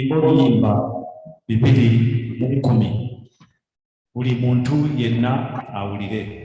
Luyimbo luyimba 2:10 buli muntu yenna awulire.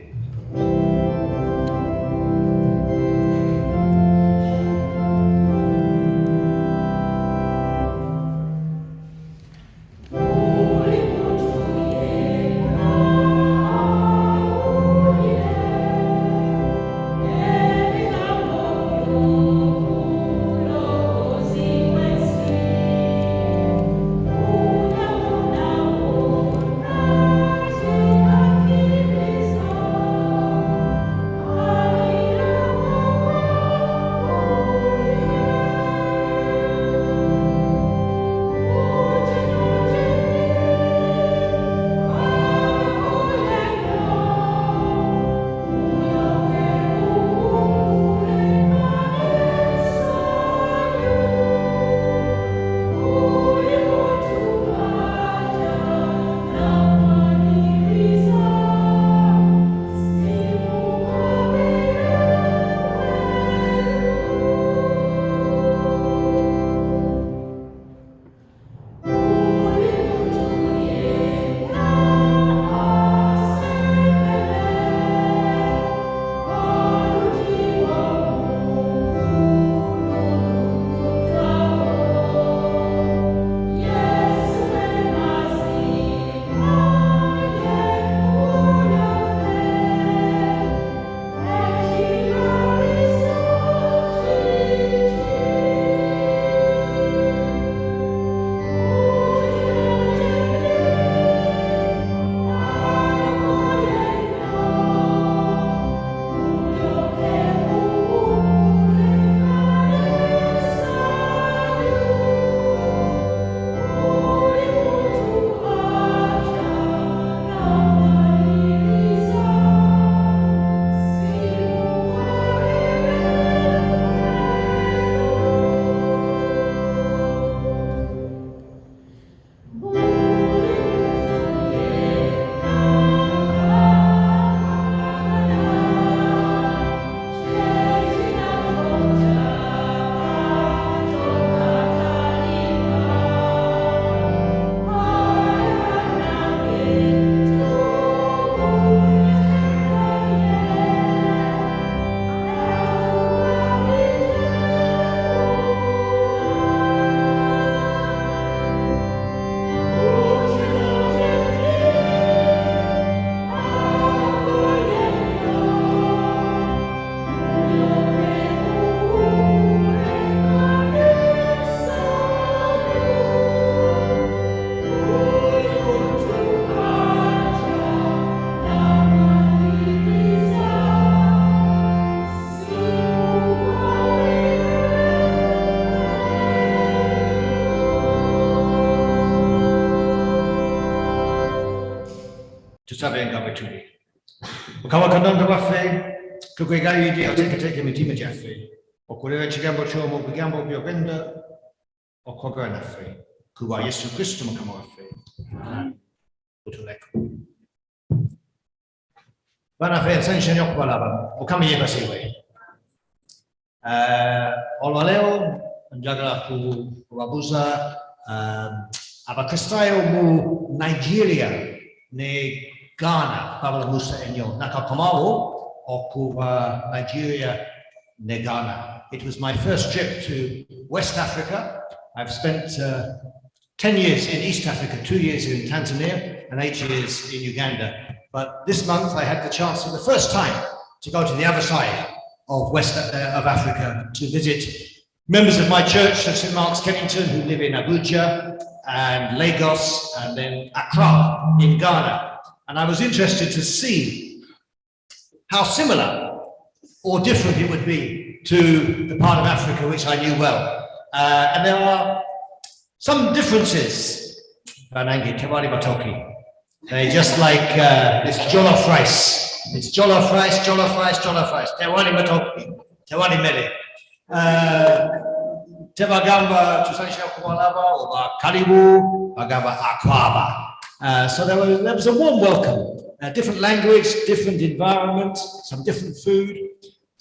Tusabenga bwetuli. Mukama Katonda waffe tukwegayirira oteeketeeka emitima gyaffe okuleera ekigambo ky'omu bigambo by'ogenda okwogera naffe ku bwa Yesu Kristo Mukama waffe. Utuleka. Banaffe ensanyusa nnyo okubalaba. Mukama yeebazibwe. Olwaleero njagala kubabuuza abakristaayo mu Nigeria ne Ghana babalamusa ennyo nakakomawo okuva Nigeria ne Ghana. It was my first trip to West Africa. I've spent 10 years in East Africa, 2 years in Tanzania and 8 years in Uganda. But this month I had the chance for the first time to go to the other side of Africa to visit members of my church at St Mark's Kennington who live in Abuja and Lagos and then Accra in Ghana. And I was interested to see how similar or different it would be to the part of Africa which I knew well. And there are some differences. They're just like this jollof rice. It's jollof rice, jollof rice, jollof rice. Tewani matoki, tewani mele. Tebagamba tusanisha kumalaba oba karibu, bagamba akwaba. So there was a warm welcome. Different language, different environment, some different food.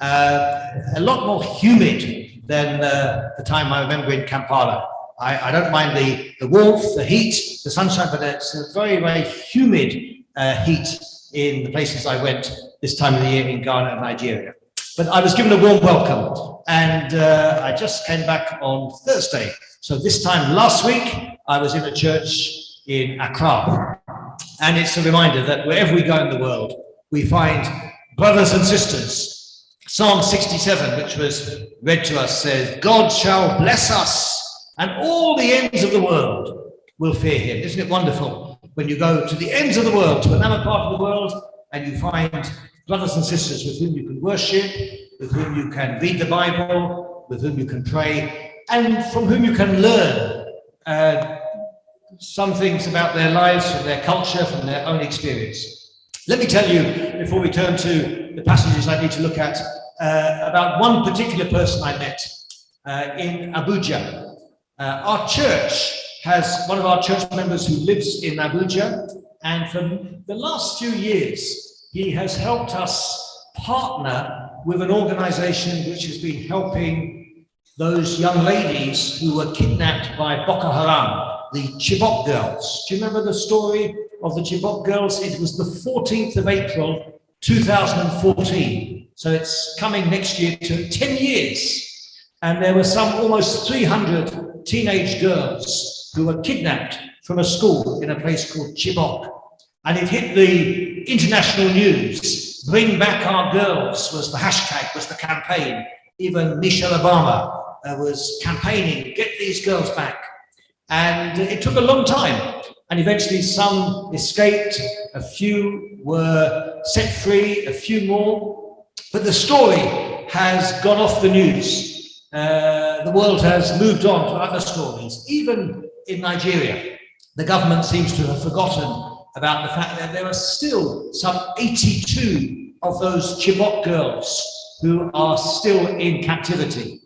A lot more humid than the time I remember in Kampala. I don't mind the warmth, the heat, the sunshine, but it's a very, very humid heat in the places I went this time of the year in Ghana and Nigeria. But I was given a warm welcome, and I just came back on Thursday. So this time last week, I was in a church in Accra. And it's a reminder that wherever we go in the world, we find brothers and sisters. Psalm 67, which was read to us, says, God shall bless us, and all the ends of the world will fear him. Isn't it wonderful when you go to the ends of the world, to another part of the world, and you find brothers and sisters with whom you can worship, with whom you can read the Bible, with whom you can pray, and from whom you can learn some things about their lives, from their culture, from their own experience. Let me tell you, before we turn to the passages I need to look at, about one particular person I met in Abuja. Our church has one of our church members who lives in Abuja, and for the last few years, he has helped us partner with an organization which has been helping those young ladies who were kidnapped by Boko Haram, the Chibok girls. Do you remember the story of the Chibok girls? It was the 14th of April, 2014. So it's coming next year to 10 years. And there were some almost 300 teenage girls who were kidnapped from a school in a place called Chibok. And it hit the international news. Bring back our girls was the hashtag, was the campaign. Even Michelle Obama was campaigning, get these girls back. And it took a long time. And eventually some escaped, a few were set free, a few more. But the story has gone off the news. The world has moved on to other stories. Even in Nigeria, the government seems to have forgotten about the fact that there are still some 82 of those Chibok girls who are still in captivity.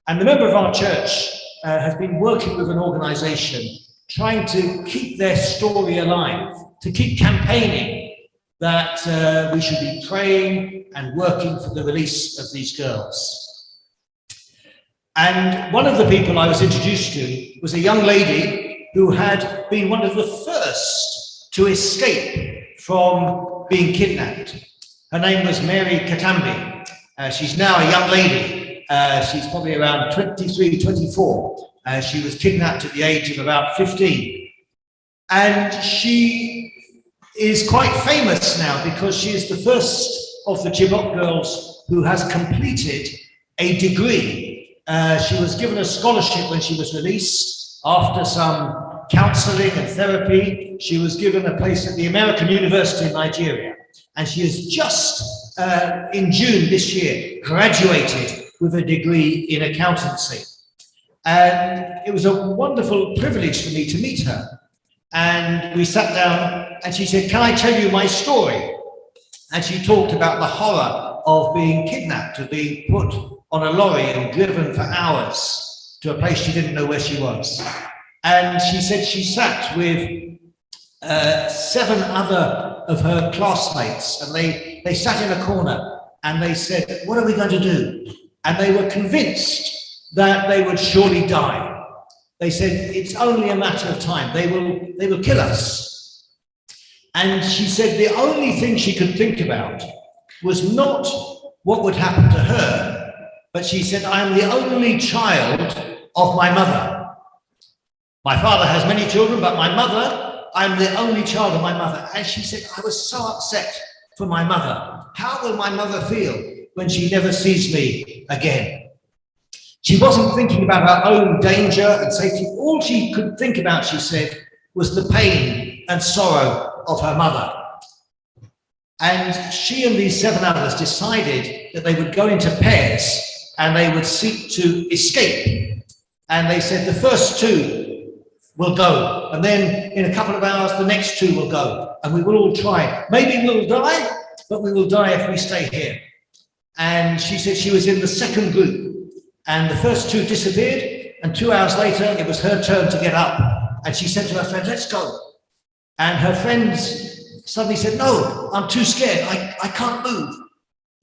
And the member of our church has been working with an organization trying to keep their story alive, to keep campaigning that we should be praying and working for the release of these girls. And one of the people I was introduced to was a young lady who had been one of the first to escape from being kidnapped. Her name was Mary Katambi. She's now a young lady. She's probably around 23, 24. She was kidnapped at the age of about 15. And she is quite famous now because she is the first of the Chibok girls who has completed a degree. She was given a scholarship when she was released. After some counseling and therapy, she was given a place at the American University in Nigeria. And she has just, in June this year, graduated with a degree in accountancy. And it was a wonderful privilege for me to meet her. And we sat down and she said, can I tell you my story? And she talked about the horror of being kidnapped, of being put on a lorry and driven for hours to a place she didn't know where she was. And she said she sat with 7 other of her classmates, and they sat in a corner and they said, what are we going to do? And they were convinced that they would surely die. They said, it's only a matter of time. They will kill us. And she said the only thing she could think about was not what would happen to her, but she said, I am the only child of my mother. My father has many children, but my mother, I'm the only child of my mother. And she said, I was so upset for my mother. How will my mother feel when she never sees me again? She wasn't thinking about her own danger and safety. All she could think about, she said, was the pain and sorrow of her mother. And she and these 7 others decided that they would go into pairs and they would seek to escape. And they said the first 2 will go, and then in a couple of hours the next 2 will go, and we will all try. Maybe we'll die, but we will die if we stay here. And she said she was in the second group. And the first 2 disappeared, and 2 hours later, it was her turn to get up. And she said to her friend, let's go. And her friends suddenly said, no, I'm too scared, I can't move.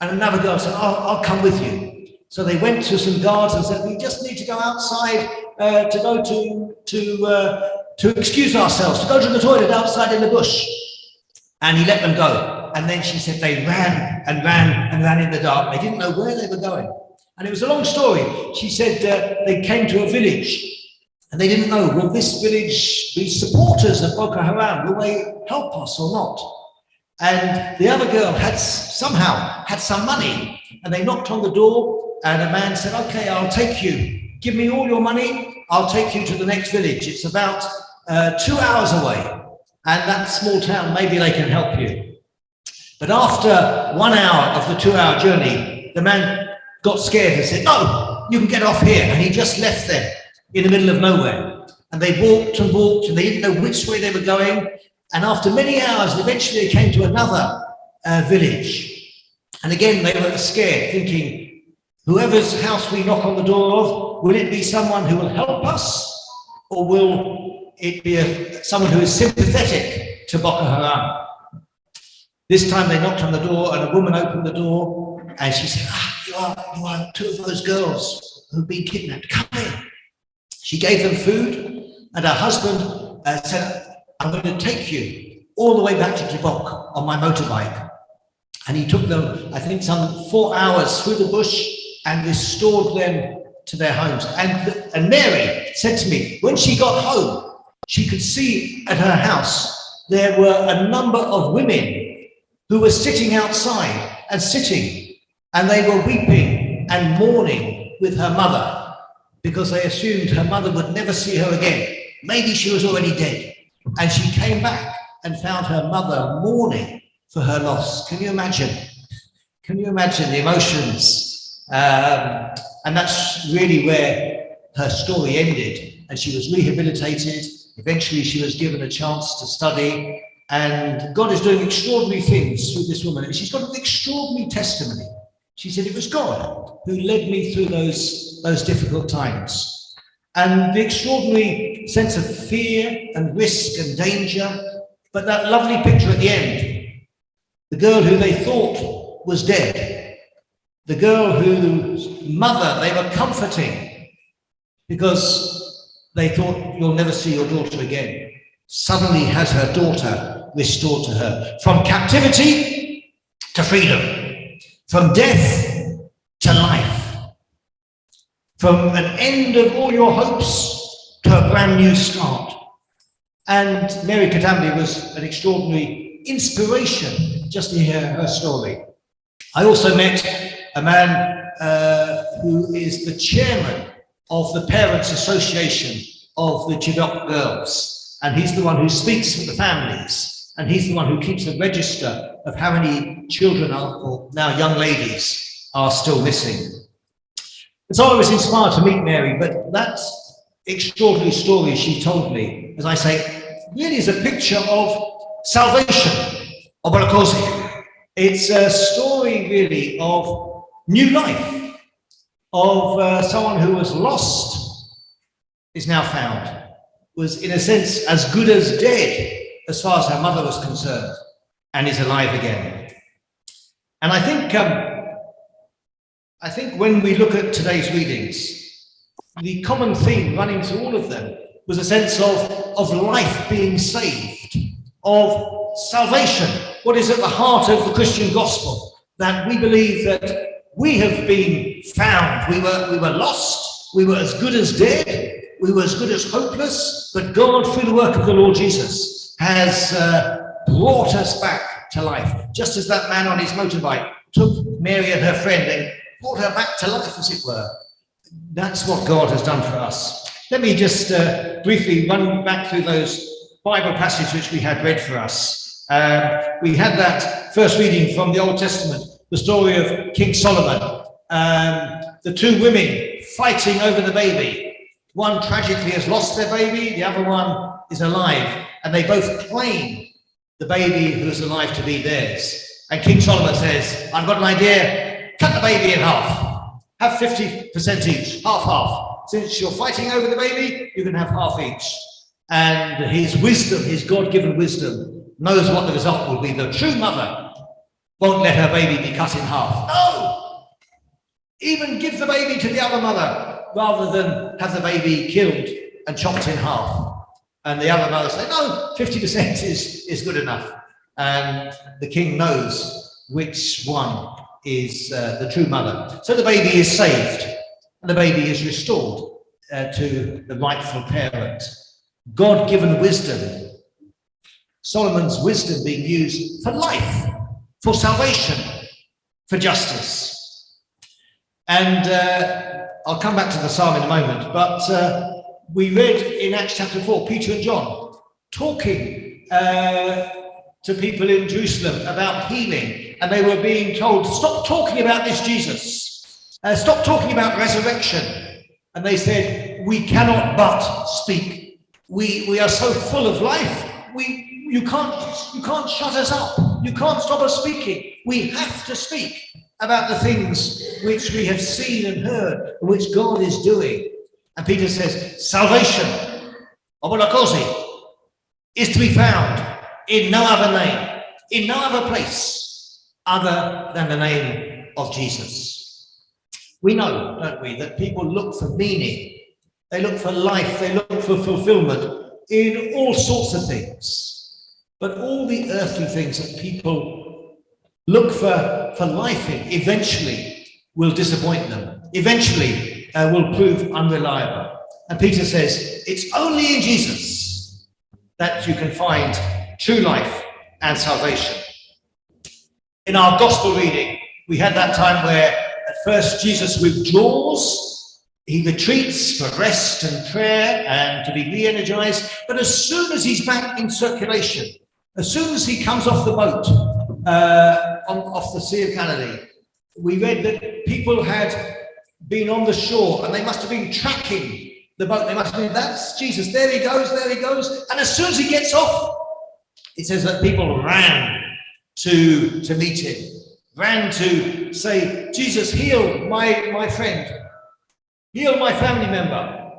And another girl said, I'll come with you. So they went to some guards and said, we just need to go outside to excuse ourselves, to go to the toilet outside in the bush. And he let them go. And then she said they ran and ran and ran in the dark. They didn't know where they were going. And it was a long story. She said they came to a village and they didn't know, will this village be supporters of Boko Haram? Will they help us or not? And the other girl somehow had some money, and they knocked on the door, and a man said, okay, I'll take you. Give me all your money. I'll take you to the next village. It's about 2 hours away. And that small town, maybe they can help you. But after 1 hour of the 2-hour journey, the man got scared and said, no, you can get off here. And he just left them in the middle of nowhere. And they walked and walked, and they didn't know which way they were going. And after many hours, eventually they came to another village. And again, they were scared, thinking, whoever's house we knock on the door of, will it be someone who will help us? Or will it be someone who is sympathetic to Boko Haram? This time they knocked on the door, and a woman opened the door, and she said, you are two of those girls who've been kidnapped. Come in. She gave them food, and her husband said, I'm going to take you all the way back to Dibok on my motorbike. And he took them, I think, some 4 hours through the bush and restored them to their homes. And Mary said to me, when she got home, she could see at her house, there were a number of women who were sitting outside and they were weeping and mourning with her mother because they assumed her mother would never see her again. Maybe she was already dead. And she came back and found her mother mourning for her loss. Can you imagine? Can you imagine the emotions? And that's really where her story ended. And she was rehabilitated. Eventually, she was given a chance to study. And God is doing extraordinary things through this woman. And she's got an extraordinary testimony. She said, it was God who led me through those difficult times. And the extraordinary sense of fear and risk and danger, but that lovely picture at the end, the girl who they thought was dead, the girl whose mother they were comforting because they thought, you'll never see your daughter again, suddenly has her daughter restored to her. From captivity to freedom, from death to life. From an end of all your hopes to a brand new start. And Mary Katambi was an extraordinary inspiration just to hear her story. I also met a man who is the chairman of the Parents Association of the Chibok girls. And he's the one who speaks for the families. And he's the one who keeps a register of how many children or now young ladies are still missing. And so I was inspired to meet Mary, but that extraordinary story she told me, as I say, really is a picture of salvation, of Barakosi. It's a story really of new life, of someone who was lost is now found, was in a sense as good as dead as far as her mother was concerned, and is alive again. And I think when we look at today's readings, the common theme running through all of them was a sense of life being saved, of salvation, what is at the heart of the Christian gospel, that we believe that we have been found. We were lost, we were as good as dead, we were as good as hopeless, but God, through the work of the Lord Jesus, has brought us back to life, just as that man on his motorbike took Mary and her friend and brought her back to life, as it were. That's what God has done for us. Let me just briefly run back through those Bible passages which we had read for us. We had that first reading from the Old Testament, the story of King Solomon, the two women fighting over the baby. One tragically has lost their baby, the other one is alive, and they both claim the baby who is alive to be theirs. And King Solomon says, I've got an idea. Cut the baby in half. Have 50% each, half. Since you're fighting over the baby, you can have half each. And his wisdom, his God-given wisdom, knows what the result will be. The true mother won't let her baby be cut in half. No! Even give the baby to the other mother. rather than have the baby killed and chopped in half. And the other mother said, no, 50% is good enough. And the king knows which one is the true mother. So the baby is saved and the baby is restored to the rightful parent. God-given wisdom, Solomon's wisdom being used for life, for salvation, for justice. And I'll come back to the psalm in a moment, but we read in Acts chapter 4, Peter and John talking to people in Jerusalem about healing, and they were being told, stop talking about this Jesus, stop talking about resurrection. And they said, we cannot but speak. We are so full of life, you can't shut us up, you can't stop us speaking. We have to speak about the things which we have seen and heard, and which God is doing. And Peter says, salvation, okwaliwo, is to be found in no other name, in no other place, other than the name of Jesus. We know, don't we, that people look for meaning, they look for life, they look for fulfillment in all sorts of things. But all the earthly things that people look for life in eventually will disappoint them, eventually will prove unreliable. And Peter says, it's only in Jesus that you can find true life and salvation. In our gospel reading, we had that time where at first Jesus withdraws, he retreats for rest and prayer and to be re-energized, but as soon as he's back in circulation, as soon as he comes off the boat, off the Sea of Galilee, we read that people had been on the shore and they must have been tracking the boat. They must have been, that's Jesus, there he goes. And as soon as he gets off, it says that people ran to meet him, ran to say, Jesus, heal my friend, heal my family member.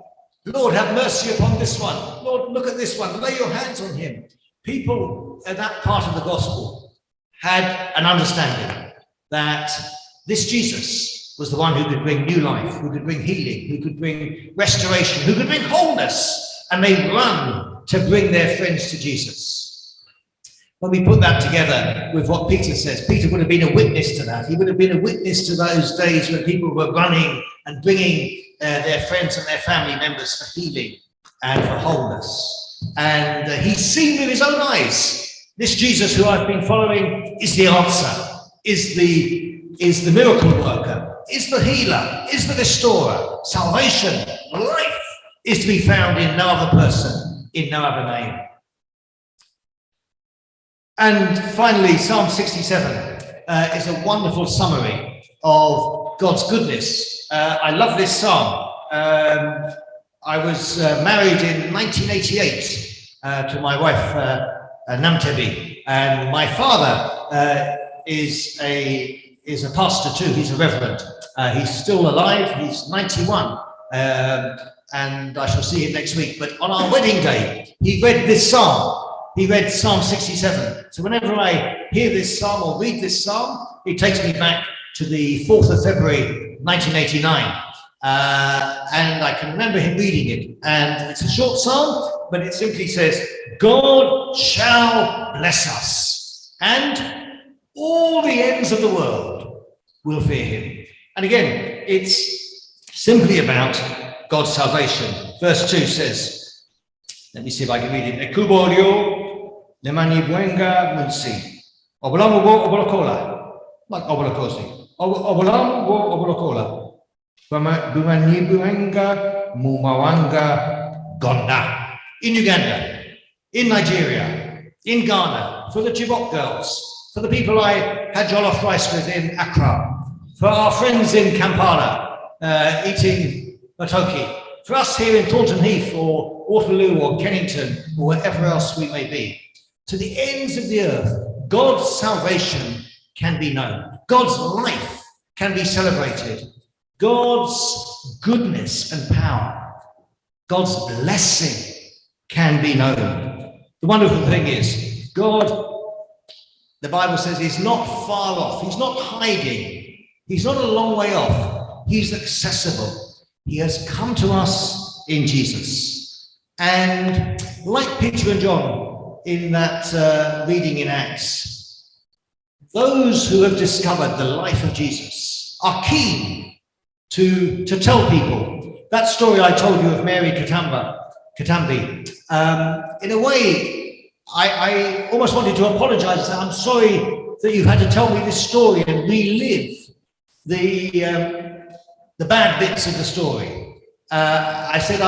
Lord, have mercy upon this one. Lord, look at this one, lay your hands on him. People at that part of the gospel had an understanding that this Jesus was the one who could bring new life, who could bring healing, who could bring restoration, who could bring wholeness, and they run to bring their friends to Jesus. When we put that together with what Peter says, Peter would have been a witness to that. He would have been a witness to those days when people were running and bringing their friends and their family members for healing and for wholeness. And he's seen with his own eyes, this Jesus who I've been following is the answer, is the miracle worker, is the healer, is the restorer. Salvation, life is to be found in no other person, in no other name. And finally, Psalm 67 is a wonderful summary of God's goodness. I love this psalm. I was married in 1988 to my wife, Namtebi, and my father is a pastor too. He's a reverend. He's still alive. He's 91, and I shall see him next week. But on our wedding day, he read this psalm. He read Psalm 67. So whenever I hear this psalm or read this psalm, it takes me back to the 4th of February, 1989. And I can remember him reading it. And it's a short psalm, but it simply says, God shall bless us, and all the ends of the world will fear him. And again, it's simply about God's salvation. Verse 2 says, let me see if I can read it. Ekubolio nemani buenga munsi. Omulamwa obolokola. Like obolokosi. Omulamwa obolokola. Bumani buenga mumawanga gonda. In Uganda, in Nigeria, in Ghana, for the Chibok girls, for the people I had jollof rice with in Accra, for our friends in Kampala eating matoke, for us here in Thornton Heath or Waterloo or Kennington or wherever else we may be, to the ends of the earth, God's salvation can be known. God's life can be celebrated. God's goodness and power, God's blessing can be known. The wonderful thing is, God, the Bible says, is not far off. He's not hiding. He's not a long way off. He's accessible. He has come to us in Jesus. And like Peter and John in that reading in Acts, those who have discovered the life of Jesus are keen to tell people. That story I told you of Mary Katambi, in a way, I almost wanted to apologize and say, I'm sorry that you've had to tell me this story and relive the bad bits of the story. I said,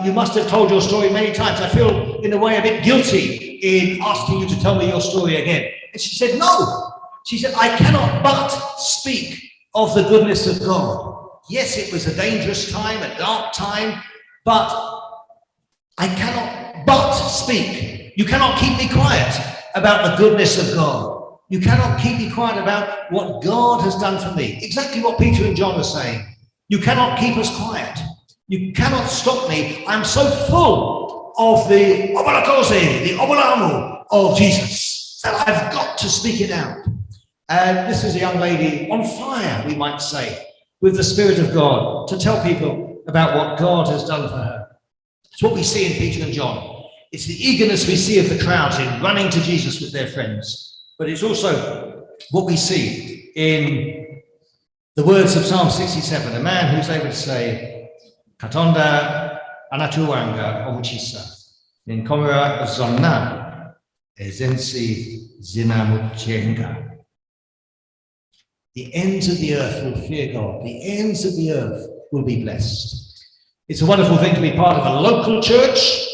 you must have told your story many times. I feel in a way a bit guilty in asking you to tell me your story again. And she said, no. She said, I cannot but speak of the goodness of God. Yes, it was a dangerous time, a dark time, but I cannot but speak. You cannot keep me quiet about the goodness of God. You cannot keep me quiet about what God has done for me. Exactly what Peter and John are saying. You cannot keep us quiet. You cannot stop me. I'm so full of the Omulamwa of Jesus that I've got to speak it out. And this is a young lady on fire, we might say, with the Spirit of God to tell people about what God has done for her. It's what we see in Peter and John. It's the eagerness we see of the crowds in running to Jesus with their friends. But it's also what we see in the words of Psalm 67, a man who's able to say, Katonda anatuwanga obukisa, ninkomera zonna ezensi zinamuchenga. The ends of the earth will fear God. The ends of the earth will be blessed. It's a wonderful thing to be part of a local church.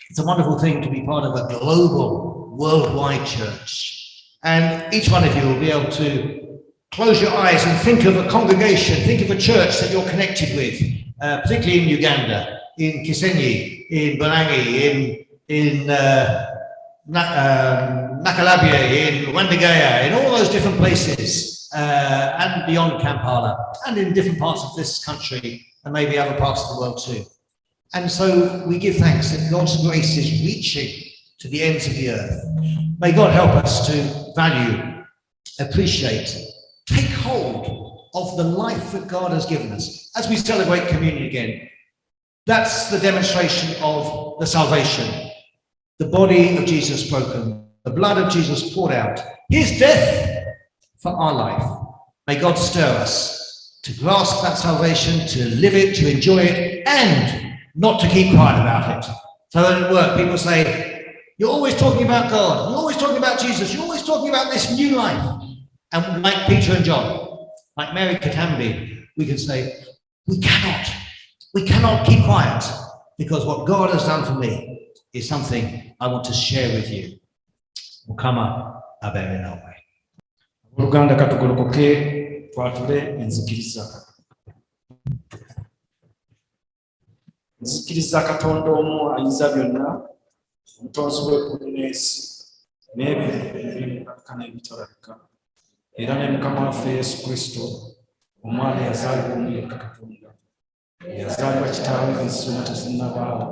It's a wonderful thing to be part of a global, worldwide church. And each one of you will be able to close your eyes and think of a congregation, think of a church that you're connected with, particularly in Uganda, in Kisenyi, in Bulangi, in Nakalabia, in Wandagaya, in all those different places. And beyond Kampala, and in different parts of this country, and maybe other parts of the world too. And so we give thanks that God's grace is reaching to the ends of the earth. May God help us to value, appreciate, take hold of the life that God has given us. As we celebrate communion again, that's the demonstration of the salvation. The body of Jesus broken, the blood of Jesus poured out, his death for our life. May God stir us to grasp that salvation, to live it, to enjoy it, and not to keep quiet about it. So that at work, people say, you're always talking about God, you're always talking about Jesus, you're always talking about this new life. And like Peter and John, like Mary Katambi, we can say, we cannot keep quiet, because what God has done for me is something I want to share with you. Mukama abere nawe. Luganda katugolokoke twatule enzikiriza. Nzikiriza Katonda omu ayinza byonna, omutonzi w'eggulu n'ensi, n'ebirabika n'ebitalabika, era ne Mukama waffe Yesu Kristo, omwana eyazaalibwa omu yekka Katonda, eyazaalibwa kitaawe ng'ensi yonna tezinnabaawo,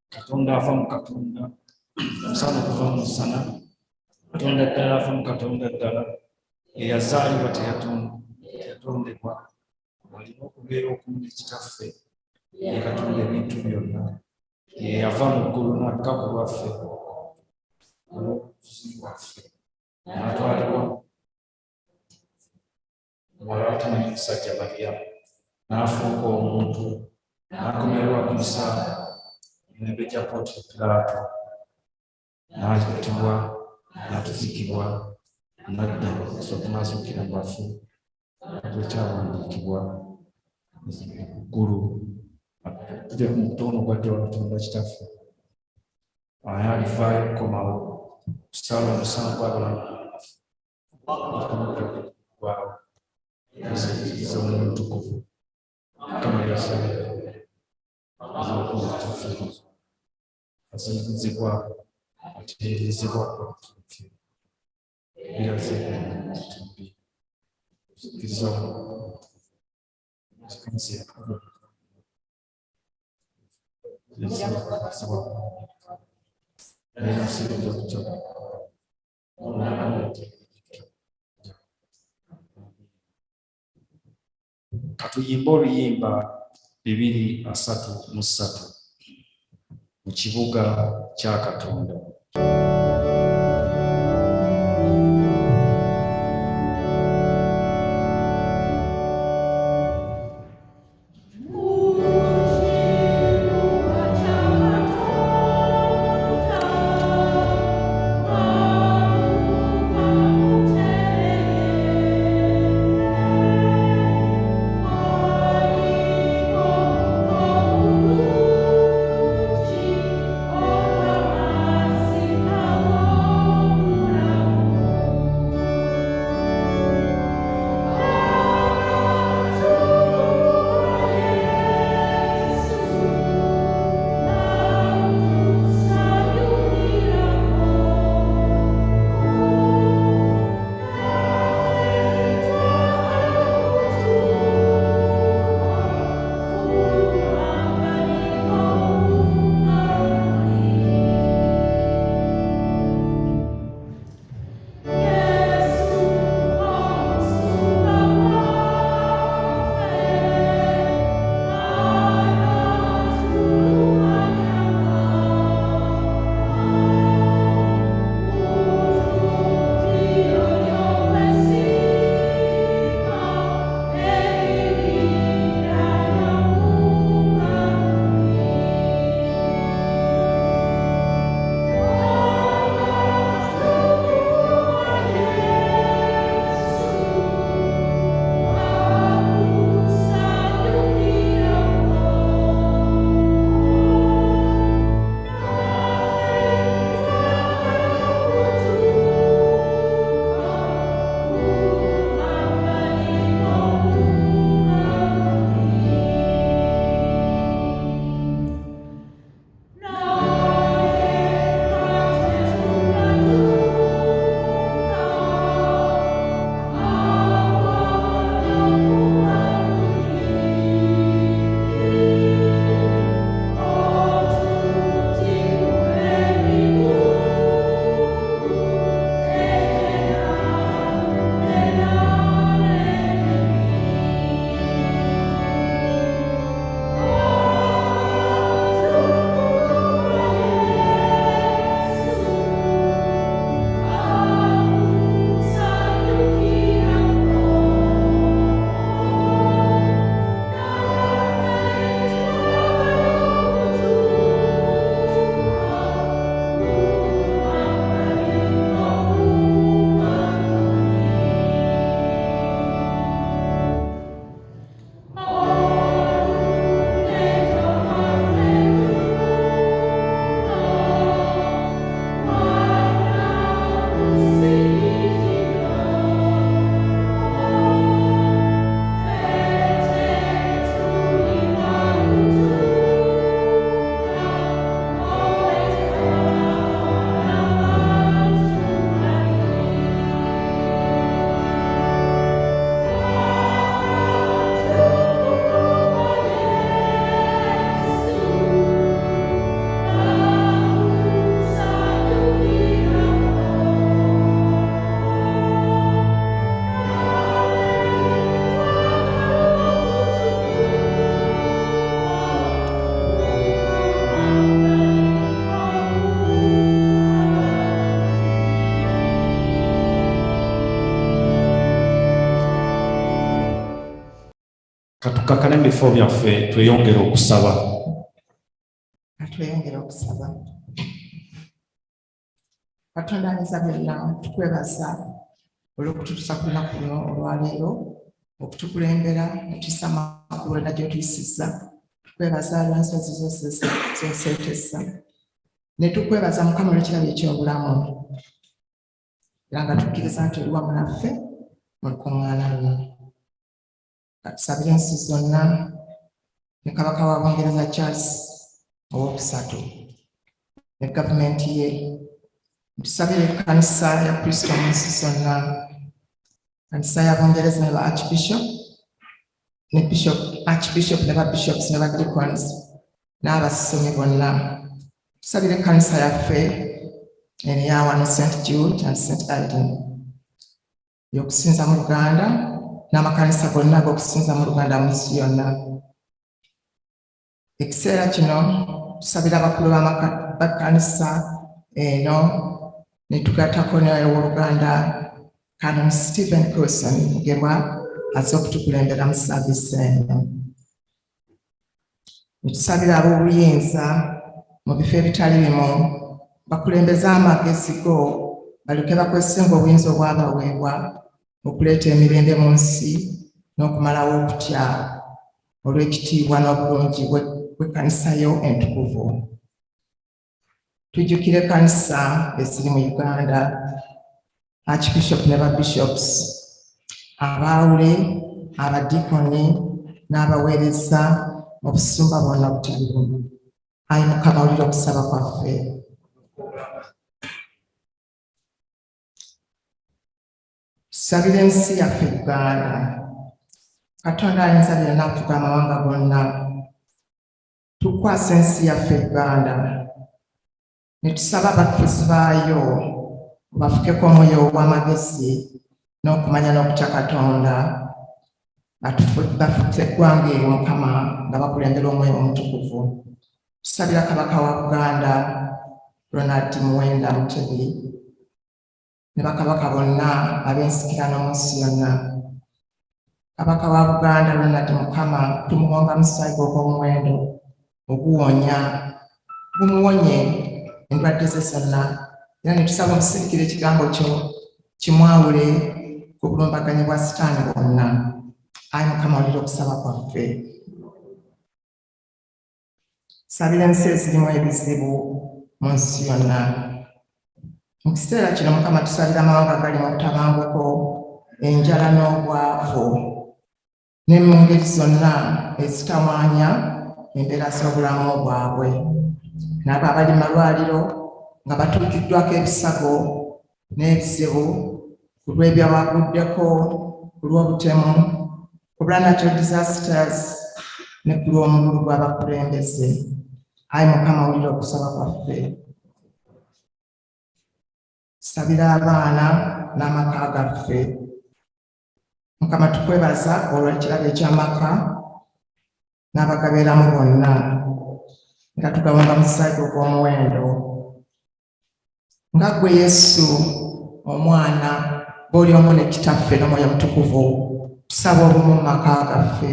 Katonda ava mu Katonda, omusana okuva mu musana, Katonda ddala ava mu Katonda ddala, eyazaalibwa teyatondebwa, alina okubeera okumu ne kitaffe, ye Katonda ebintu byonna, ye yava mu ggulu n'akka ku lwaffe, olw'obuzuzi bwaffe, n'atwalibwa muwala wa tamanyi omusajja Mariya, n'afuuka omuntu, n'akomererwa ku musaalaba, n'ebejja Pontiyo Piraato, n'attibwa, n'atuziikibwa, n'adda n'azuukira mu bafu, ekyawandiikibwa ggulu, tujja ku mutono gwa ddala Katonda kitaffe, alivaayo okukomawo kusala omusango abalamu gwaawo, ezikiriza Omwoyo Omutukuvu, Mukama yasabye aziikizibwa, atereezebwa otuufu, biraze tumbi, zikiriza Ekkanisa yakabona, era sirunza kutya katuyimba oluyimba 233 mu kibuga kya Katonda. Katukakane mu bifo byaffe tweyongere okusaba. Tweyongere okusaba. Katonda ayinza byonna, tukwebaza olw'okututuusa ku lunaku luno olwaleero, okutukulembera ne tuyisa amakulu era gy'otuyisizza. Tukwebaza lw'ensozi zose z'oseetessa. Ne tukwebaza Mukama olw'ekirabo eky'obulamu. Era nga tukkiriza nti oli wamu naffe mu lukuŋŋaana luno. Katusabire ensi zonna ne Kabaka wa Bungereza Charles Owokusatu ne gavumenti ye. Tusabire Ekkanisa ya Kristo mu nsi zonna, Kkanisa ya Bungereza ne ba Archbishop ne ba Bishops ne ba Deacons n'abasomi bonna. Tusabire Ekkanisa yaffe eya wano St Jude St Aidan y'okusinza mu Luganda n'amakanisa gonna ag'okusinza mu Luganda mu nsi yonna. Ekiseera kino tusabira abakulu b'Ekkanisa eno ne tugattako n'Owooluganda Canon Coulson Mugerwa azze okutukulembera mu Ssabbiiti eno. Ne tusabira ab'obuyinza mu bifo ebitali bimu bakulembeze amagezi go balyoke bakwesenga obuyinza obwabaweebwa okuleeta emirembe mu nsi n'okumalawo okutya olw'ekitiibwa n'obulungi bw'Ekkanisa yo entukuvu. Tujjukire Ekkanisa eziri mu Uganda, Archbishop ne Bishops, abaawule, abadikoni n'abaweereza mu busumba bwonna obutali bumu. Ayi Mukama, wulira okusaba kwaffe. Tusabire ensi yaffe Uganda. Katonda ayinza byonna afuga amawanga gonna. Tukwasa ensi yaffe Uganda ne tusaba abafuzi baayo bafukeko omwoyo ogw'amagezi n'okumanya n'okutya Katonda, bafutte eggwanga eryo Mukama nga bakulembera omwoyo omutukuvu. Tusabira Kabaka wa Buganda Ronald Muwenda Mutebi ne bakabaka bonna ab'ensikirano mu nsi yonna. Kabaka wa Buganda Ronald Mukama tumuwonga musaayi gwe ogw'omuwendo oguwonya, gumuwonye endwadde ze zonna, era ne tusaba omusirikira ekigambo kyo kimwawule ku bulumbaganyi bwa Sitaani bwonna. Ayi Mukama, wulira okusaba kwaffe. Sabira ensi ezirimu ebizibu mu nsi yonna. Mu kiseera kino Mukama tusabira amawanga agali mu butabanguko, enjala n'obwavu, ne mu ngeri zonna ezitawaanya embeera z'obulamu bwabwe. N'abo abali mu malwaliro nga batuukiddwako ebisago n'ebizibu ku lw'ebyabaguddeko, ku lw'obutemu, ku bwa natural disasters ne ku lw'omululu gw'abakulembeze. Ayi Mukama, wulira okusaba kwaffe. Sabira abaana n'amaka gaffe. Mukama, tukwebaza olw'ekirabo eky'amaka n'abagabeeramu bonna, nga tugabonga mu musaayi ogw'omuwendo. Nga ggwe Yesu omwana b'oli omu ne Kitaffe n'Omwoyo Omutukuvu, tusaba obumu mu maka gaffe,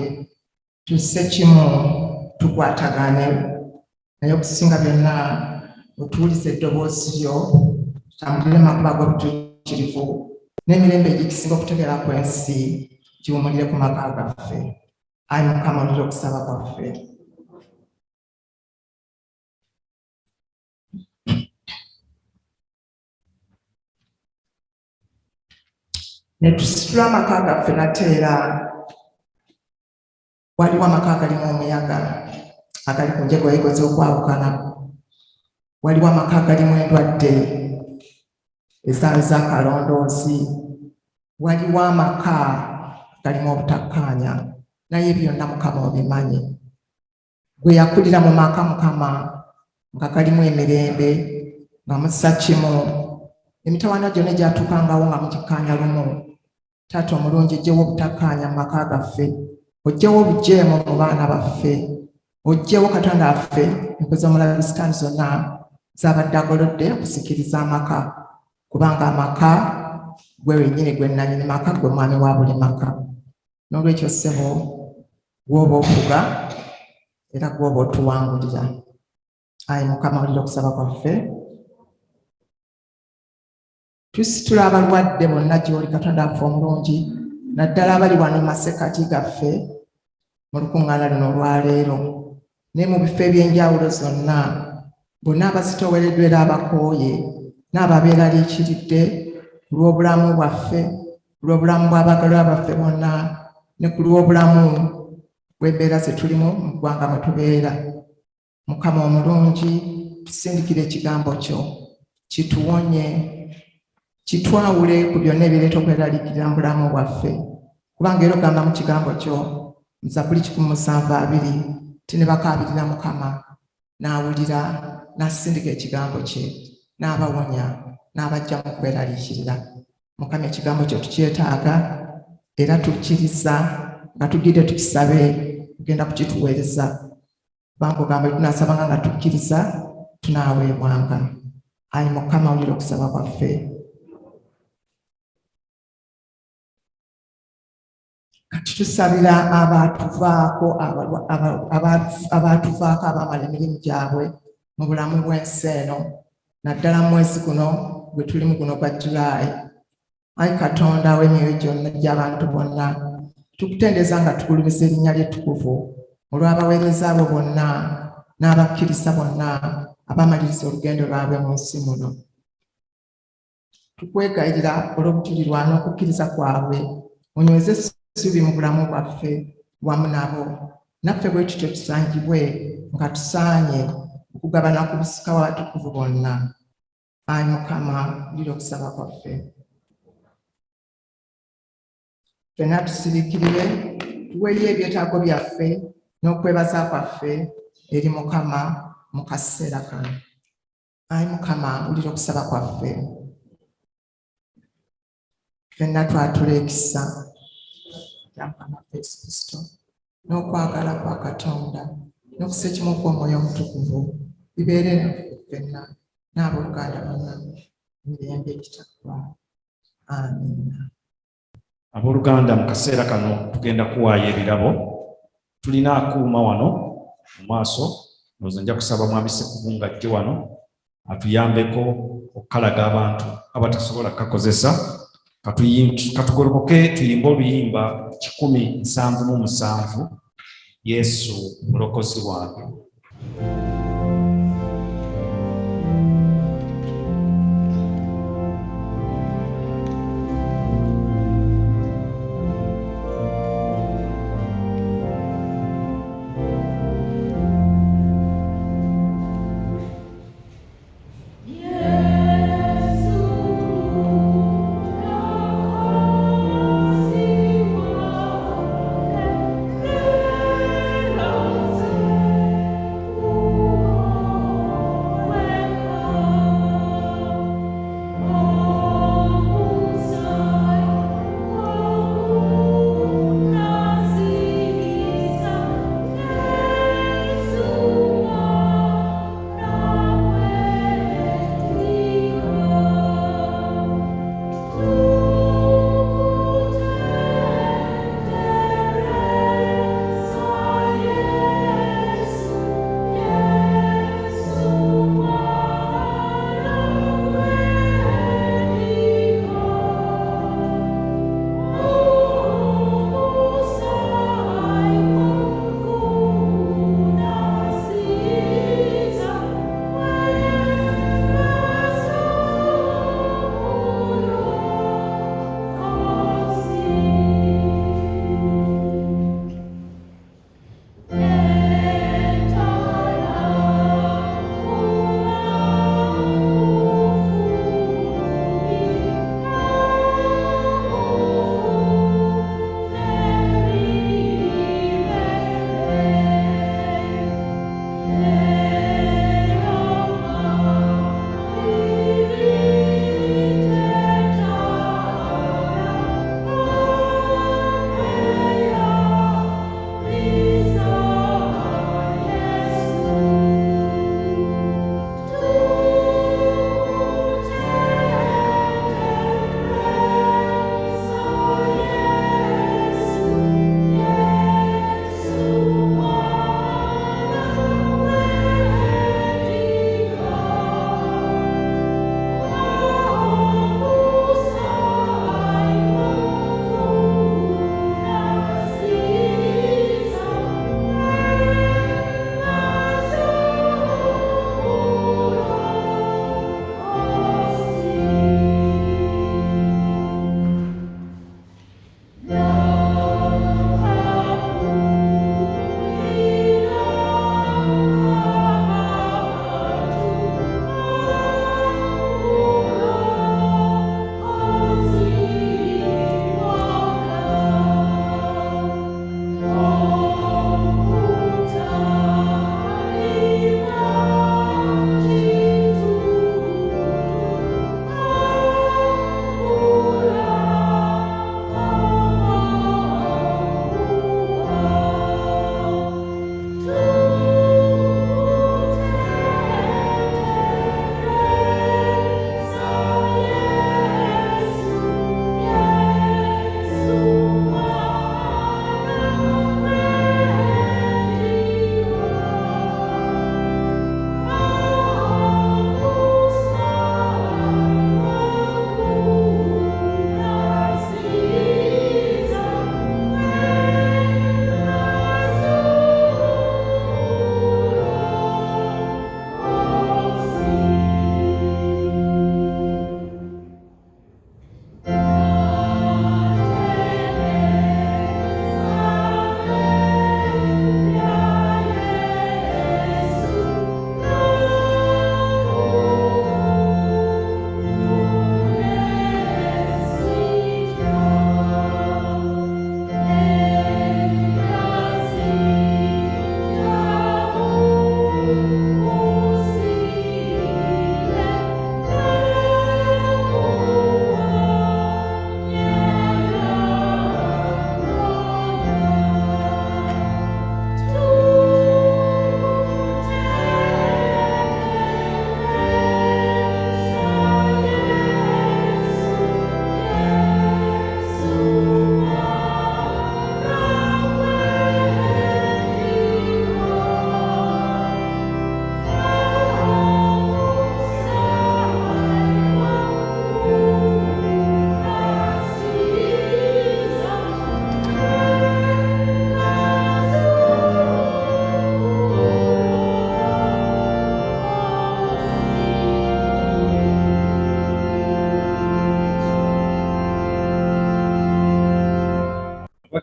tusse kimu, tukwatagane, naye okusinga byonna otuwulize eddoboozi lyo, tutambulire mu makubo ag'obutuukirivu, n'emirembe egikisinga okutegeera kw'ensi giwumulire ku maka gaffe. Ayi Mukama, wulira okusaba kwaffe. Ne tusitula amaka gaffe nate era waliwo amaka agalimu omuyaga agali ku njegoyego z'okwawukana, waliwo amaka agalimu endwadde ezaali z'akalondoozi, waliwo amaka galimu obutakkaanya, naye byonna Mukama obimanyi. Gwe yakulira mu maka Mukama nga galimu emirembe, nga mussa kimu, emitawaana gyonna egyatuukangawo nga mukikkaanya lumu. Taata omulungi, ojjewo obutakkaanya mu maka gaffe, ojjewo obujeemu mu baana baffe, ojjewo Katonda waffe enkozi z'omulabe Sitaani zonna z'abadde agolodde okusikiriza amaka, kubanga amaka gwe wennyini gwe nannyini maka, gwe mwami wa buli maka. N'olwekyo ssebo gw'oba ofuga era gw'oba otuwangulira. Ayi Mukama, wulira okusaba kwaffe. Tusitula abalwadde bonna gy'oli Katonda waffe omulungi, naddala abali wano mu masekkati gaffe mu lukuŋŋaana luno olwaleero, ne mu bifo eby'enjawulo zonna, bonna abazitoowereddwa era abakooye, n'ababeeraliikiridde ku lw'obulamu bwaffe, ku lw'obulamu bw'abagalwa baffe bonna, ne ku lw'obulamu bw'embeera ze tulimu mu ggwanga mwe tubeera. Mukama omulungi, tusindikire ekigambo kyo, kituwonye, kitwawule ku byonna ebireeta okweraliikirira mu bulamu bwaffe, kubanga era ogamba mu kigambo kyo mu Zabbuli 107:2 ti ne bakaabirira Mukama n'awulira n'asindika ekigambo kye n'abawonya n'abajja mu kweraliikirira. Mukama, ekigambo kyo tukyetaaga era tukkiriza nga tugidde tukisabe kugenda kukituweereza bankugamba tunasabanga nga tukkiriza tunaaweebwanga. Ayi Mukama wulira okusaba kwaffe. Kati tusabira abaatuvaako abamala emirimu gyabwe mu bulamu bw'ensi eno, naddala mu mwezi guno gwe tulimu guno gwa Julaayi. Ayi Katonda w'emyoyo gyonna gy'abantu bonna, tukutendeeza nga tugulumiza erinnya ly'ettukuvu olw'abaweereza abo bonna n'abakkiriza bonna abamaliriza olugendo lwabwe mu nsi muno. Tukwegayirira olw'obujulirwa n'okukkiriza kwabwe, onyweze essuubi mu bulamu bwaffe wamu nabo, naffe bwe tutyo tusangibwe nga tusaanye okugabana ku busika bw'abatukuvu bonna. Ayi Mukama wulira okusaba kwaffe. Ffenna tusiriikirire tuweeyo ebyetaago byaffe n'okwebaza kwaffe eri Mukama mu kaseera kano. Ayi Mukama wulira okusaba kwaffe. Ffenna twatula ekisa kya Mukama Yesu Kristo n'okwagala kwa Katonda n'okusekimu kw'Omwoyo Omutukuvu bibeere naffe ffenna n'abooluganda bonna emirembe egitaggwaawo. Amiina. Abooluganda, mu kaseera kano tugenda kuwaayo ebirabo. Tulina akuuma wano mu maaso, ndowooza nja kusaba Mwami Ssekkubo ng'ajje wano atuyambeko okukalaga abantu abatasobola kukakozesa. Katugolokoke tuyimbe oluyimba 177 Yesu mulokozi wange.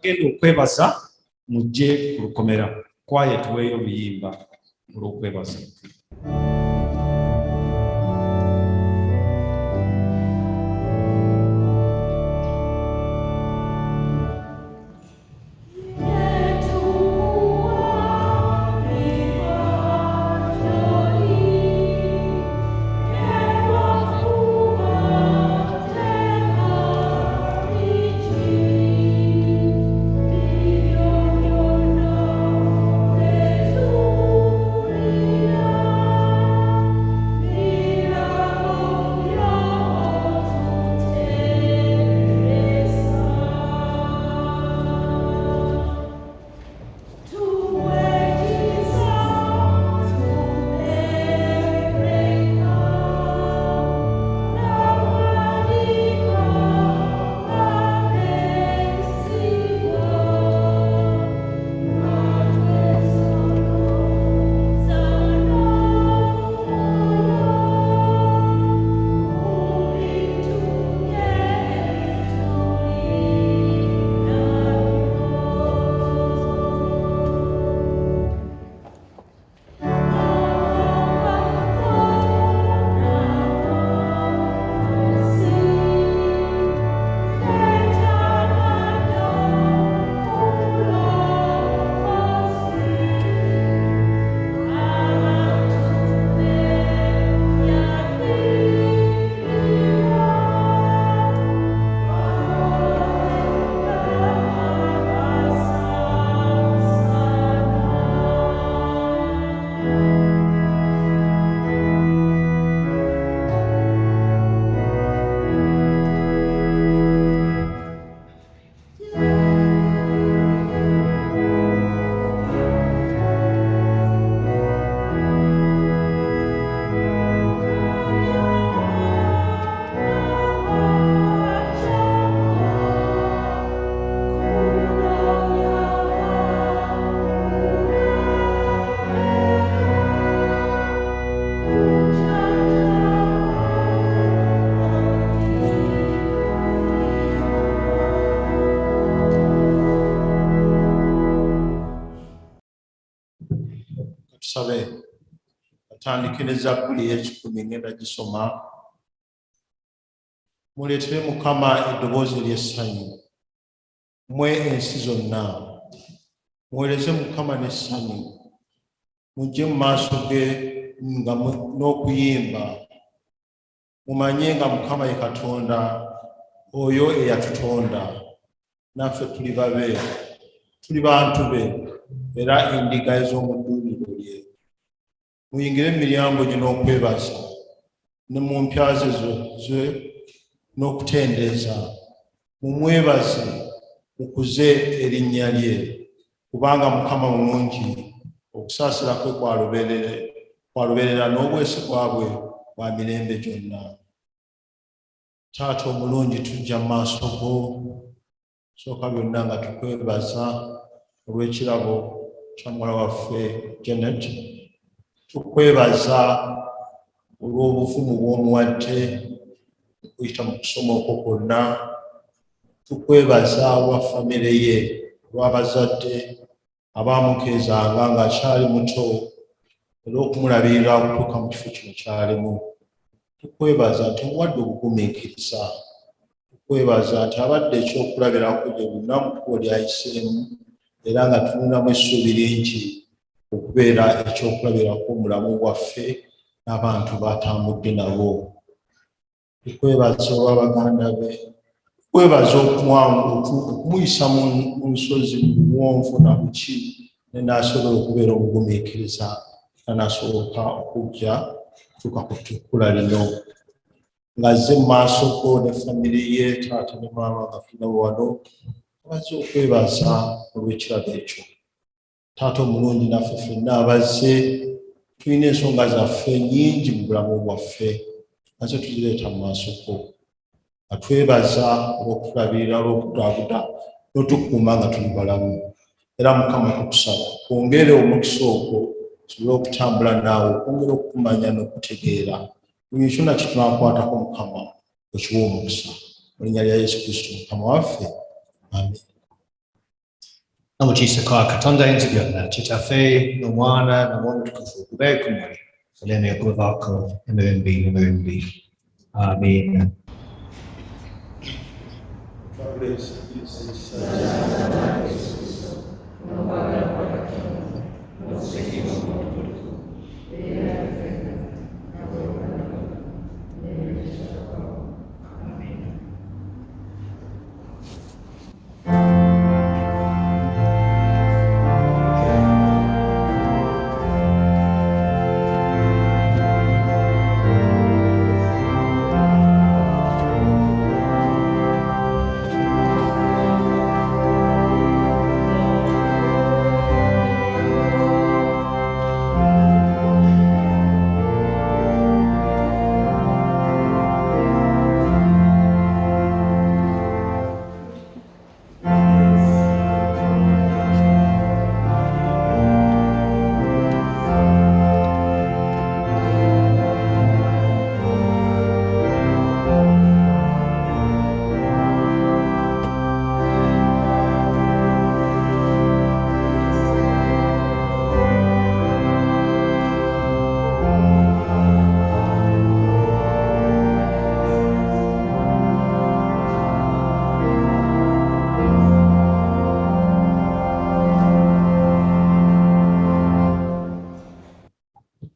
abagenda okwebaza mujje ku lukomera kwaye tuweeyo obuyimba olw'okwebaza. Tusabe atandikira Ezabbuli y'ekikumi ngenda gisoma. Muleetere Mukama eddoboozi ery'essanyu, mmwe ensi zonna. Muweereze Mukama n'essanyu, mujje mu maaso ge nga n'okuyimba. Mumanye nga Mukama ye Katonda, oyo eyatutonda. Naffe tuli babe, tuli bantu be, era endiga ez'omu ddundiro lye. Muyingire emiryango gye n'okwebaza, ne mu mpya ze n'okutendeeza. Mumwebaze, mukuze erinnya lye, kubanga Mukama mulungi, okusaasira kwe kwaluberera n'obwesigwa bwe bwa mirembe gyonna. Taata omulungi, tujja mu maaso go, sooka byonna nga tukwebaza olw'ekirabo kya muwala waffe Janet. Tukwebaza olw'obuvumu bw'omuwadde okuyita mu kusoma okwo kwonna. Tukwebaza olwa famire ye, olw'abazadde abaamukeezanga ng'akyali muto, olw'okumulabirira okutuuka mu kifo kino kyalimu. Tukwebaza nti omuwadde obugumiikiriza. Tukwebaza nti abadde ekyokulabirako gye bonna mu kkubo ly'ayiseemu, era nga tulinamu essuubi lingi okubeera ekyokulabirako omulamu bwaffe n'abantu b'atambudde nabo. Tukwebaza olw'abaganda be. Tukwebaza okumuyisa mu nsozi mu buwonvu na buki, ne n'asobola okubeera omugumiikiriza, era n'asoboka okujja kutuuka ku ttukkula lino. Ng'azze mu maaso go ne famire ye, taata ne maama nga tulinawo wano, abazze okwebaza olw'ekirabo ekyo. Taata omulungi, naffe ffenna abazze tulina ensonga zaffe nnyingi mu bulamu bwaffe, nazo tuzireeta mu maaso go. Nga twebaza olw'okutulabirira, olw'okutwabuda n'otukuuma nga tuli balamu. Era Mukama tukusaba kwongere omukisa ogwo, tusobole okutambula naawe, okwongera okumanya n'okutegeera. Buli kyonna kye tunaakwatako Mukama okiwa omukisa. Mu linnya lya Yesu Kristo Mukama waffe. Amen. Amutisa kwa katonda enzi byonna kitaffe n'omwana n'omwoyo omutukuvu kubeeko mmwe oleme okubaako emirembe. Amen.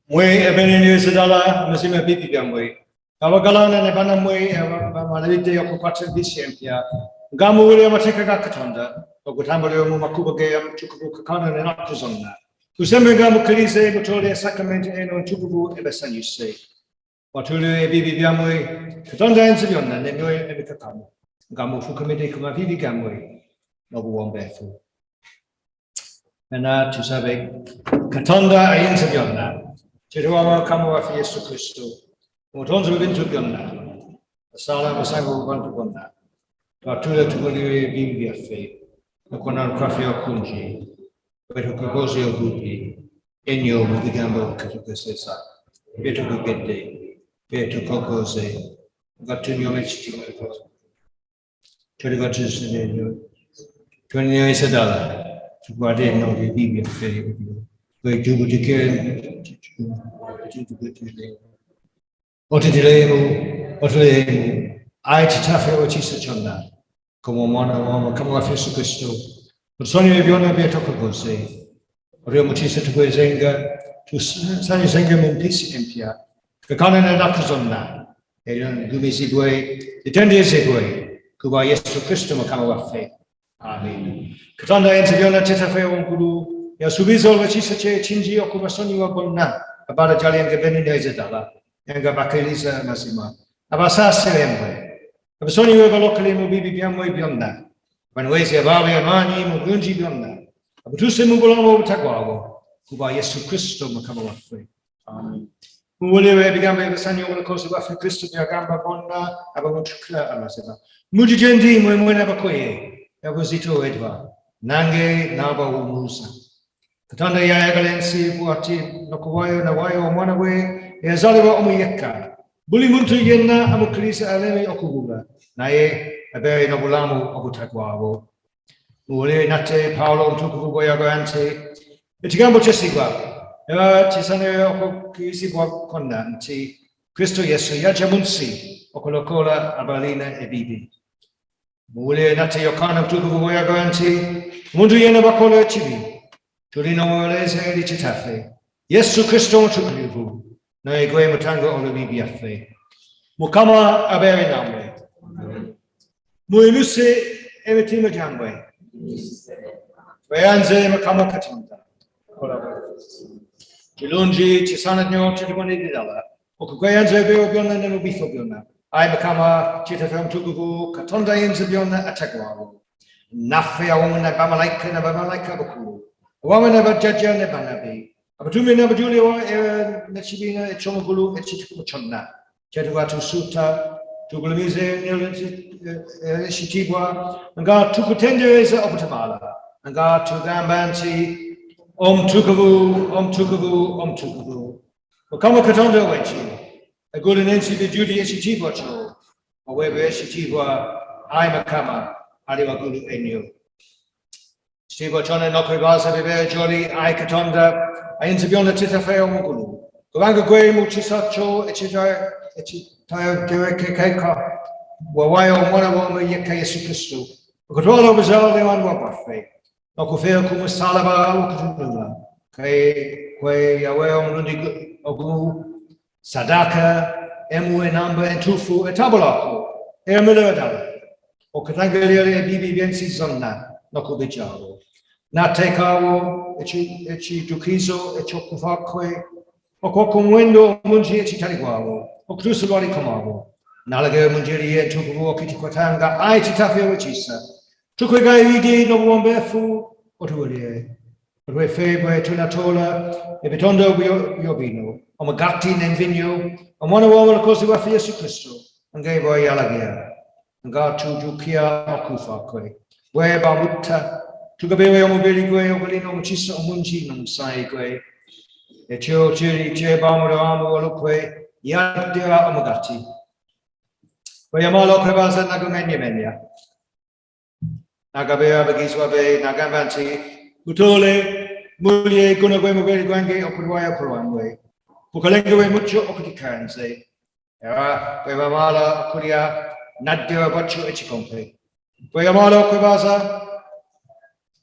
Mwe ebenenyo sedala mazima bibi byamwe abagalana ne bana mwe abalabidde okukwata embisi empya ngamuwulira amateeka ga Katonda okutambulira mu makubo ge amutukuvu kakana n'ennaku zonna tusembe nga mukkirize mutole esakramenti eno ntukuvu ebasanyuse watuulire ebibi byammwe Katonda ayinza byonna n'emyoyo emikakamu nga mufukamidde ku mavivi gammwe n'obuwombeefu. Ena tusabe Katonda ayinza byonna Chirwa Mukama waffe Yesu Kristo, omutonzi w'ebintu byonna, asala amasango abantu bonna, twatule tugulire ebibi byaffe, n'okwonna kwaffe okungi, bwe tukukoze obubi, ennyo mu bigambo katukozesa, bye tukugedde, bye tukogoze, nga tunyoma ekitiibwa. Tuliba tunyomesa ddala, tukwate eno ebibi byaffe, Otuleemu, ayi kitaffe okiisa kyonna, kama omwana wa Mukama waffe Yesu Kristo, otusonyiwe byonna bye tukukoze, olwo omutiisa tugwezenga, tusanyusenga mu mpisi empya, tukakana n'ennaku zonna, era ngumizibwe, zitendeezebwe, kuba Yesu Kristo Mukama waffe. Amen. Katonda ayinza byonna kitaffe waggulu, yasuubiza olw'ekiisa kye ekingi okubasonyiwa bonna abalagyalenga ebenenyo ddala nga bakkiriza mazima abasaasire mmwe abasonyiwe balokole mu bibi byammwe byonna banyweze abaali amaanyi mu bulungi byonna abatuuse mu bulamu obutagwawo kuba Yesu Kristo Mukama waffe. Muwulire ebigambo ebisanya obulokozi bwaffe Kristo byagamba bonna abamutukira amazima muli gye ndi mmwe mwena abakoye abuzito Edward nange n'abawumuuza. Katonda yayagala ensi bw'ati n'okuwaayo nawaayo omwana we eyazaalibwa omu yekka buli muntu yenna amukkiriza aleme okubulwa naye abeere n'obulamu obutagwawo. Muwulire nate Pawulo omutukuvu bw'ayagala nti ekigambo ky'essigwa era kisaanira okukkirizibwa kwonna nti Kristo Yesu yajja mu nsi okulokola abalina ebibi. Muwulire nate Yokaana omutukuvu bw'ayagala nti omuntu yenna bakola ekibi tulina omuwolereza eri kitaffe Yesu Kristo omutukuvu naye gwe mutanga olw'ebibi byaffe. Mukama abeere nammwe. Muyinuse emitima gyammwe tweyanze Mukama Katonda. Kirungi kisaana nnyo tukibonere ddala okugweyanza ebiro byonna ne mu bifo byonna. Ayi Mukama kitaffe omutukuvu Katonda ayinza byonna atagwawo naffe awamu ne bamalayika abakulu awamu ne bajjajja ne banabi abatume n'abajuli n'ekibiina eky'omugulu ekitukuvu kyonna kyetuva tusuuta tugulumize ekitiibwa nga tukutendereza obutabaala nga tugamba nti omutukuvu omutukuvu omutukuvu Mukama Katonda ow'ensi eggulu n'ensi bijjudde ekitiibwa kyo oweebwe ekitiibwa ayi Mukama ali waggulu ennyo. Stigo chone no kwebasa bebe joli ai katonda ai insibiona tita feo mugulu. Kubanga kwe muchisacho echitayo dewe keka. Wawayo mwana wa yeka Yesu Kristo. Kutwala bizalde wan wapafe. No kufeo kumasalaba ukutunula. Kwe yaweo mlundi ogu sadaka emu enamba entufu etabulako. Emelo edala. Okatangalia bibi biensi zonna no kubichalo. Na tekawo echi dukizo echokufakwe. Okokumwendo munji echitaliwawo. Okutusulwali kamawo. Nalage munjiri etukuwo kitikwatanga ai titafia wechisa. Tukwega idi no wombefu otuwelie. Otwe febwe tunatola ebitondo yobino. Omagati nenvinyo. Omwana wawo lukosi wafi Yesu Kristo. Angebo yalagia. Nga tujukia okufa kwe. Weba mutta. Tugabewe omubiri gwe okulino muchisa omunji nomusai gwe. Echio chiri cheba muramu olukwe. Yadira omagati. Weyamalo kwebaza nagumenya. Nagabea bagizwa be nagambanti. Utole mulye kuna gwe mubiri gwange okulwaya kurwangwe. Pukalengewe mucho okutikanze. Era weyamala okulia Nadia bacho echikompe. Weyamalo kwebaza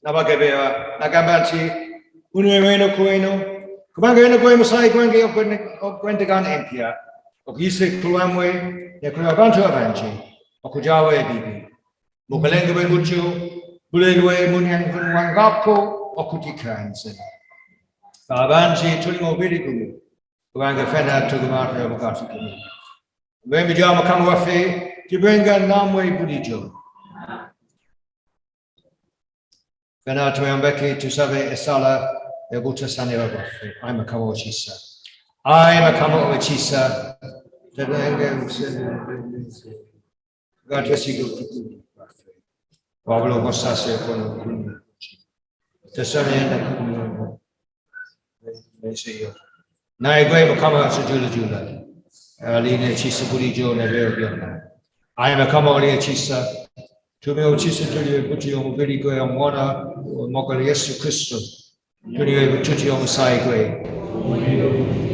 nabagabea nagambanti unweweno kueno. Kubanga eno kwe musai gwange okwentegana empia. Okise kulwamwe yakuna abantu abanji okujawa ebibi. Mukalengewe mucho bulewe munyangapo okutikanze. Abanji tuli mubiri gumu. Kubanga fena tugumata yabukati gumu. Wembi jama kama wafe Kibrenga namwe bulijo. Fena tuyambeke tusabe esala ebuta sani wafe. I'm a kamo chisa. I'm a kamo chisa. God bless you. Pablo Gosase kono kuni. Tesamienda kuni. Na igwe kama jula. Aline chisa bulijo na vero. I am a Kamali Chisa. To me, Chisa Julia Buti on very good on water, Mogari Yesu Christo. Julia Buti on Sai Gray. Amen.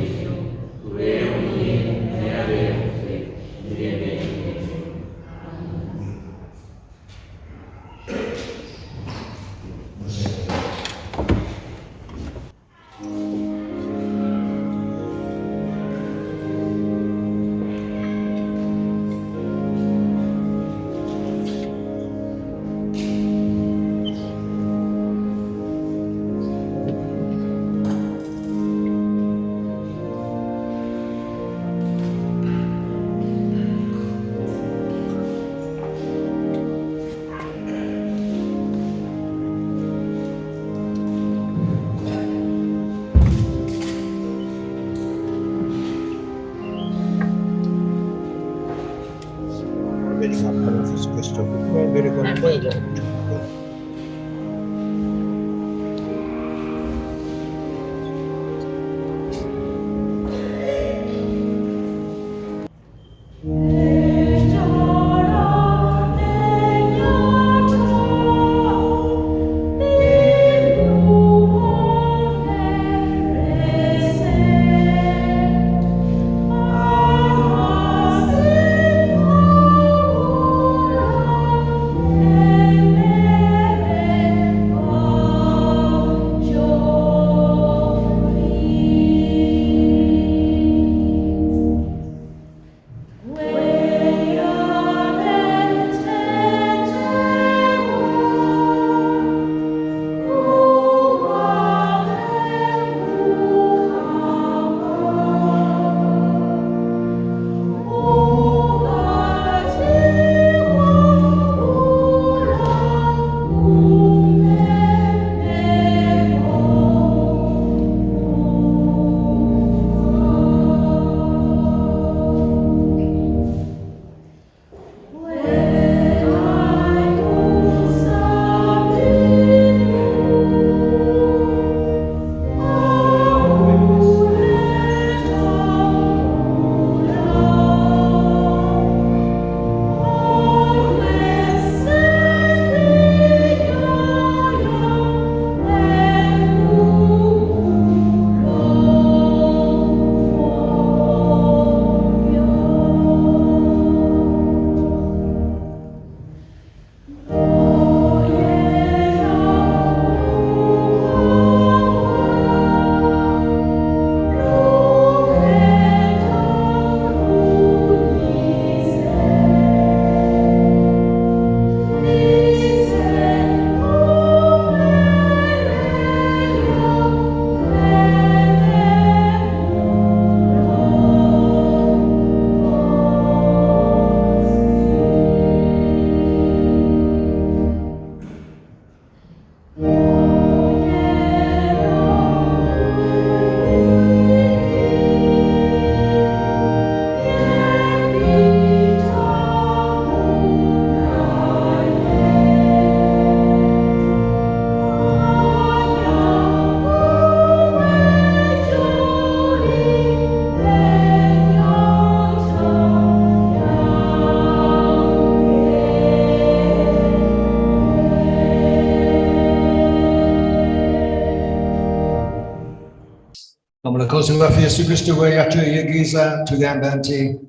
Omulokozi waffe Yesu Kristo bwe yatuyigiriza tugamba nti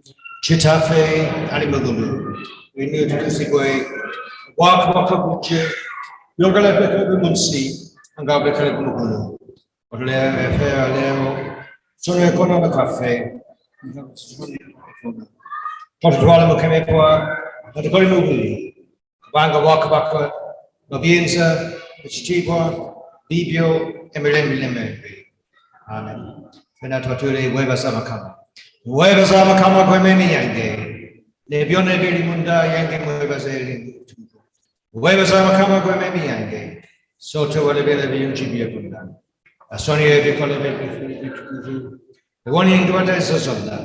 kitaffe ali mu ggulu erinnya litukuzibwe obwakabaka bujje byogala bwekale mu nsi nga bwekale mu ggulu otuleero effe leero tusonyiwe ekonomi kaffe otutwala mu kemebwa otukole mu buli kubanga obwakabaka obuyinza ekitiibwa biibyo emirembe. Amen. Fena twatule webaza Mukama. Webaza Mukama gwe emmeeme yange ne byonna ebiri munda yange mwebaza eri. Webaza Mukama gwe emmeeme yange so tewalebera ebirungi bye byonna. Asonyiwa ebikolwa ebitukuvu ewonya endwadde zo zonna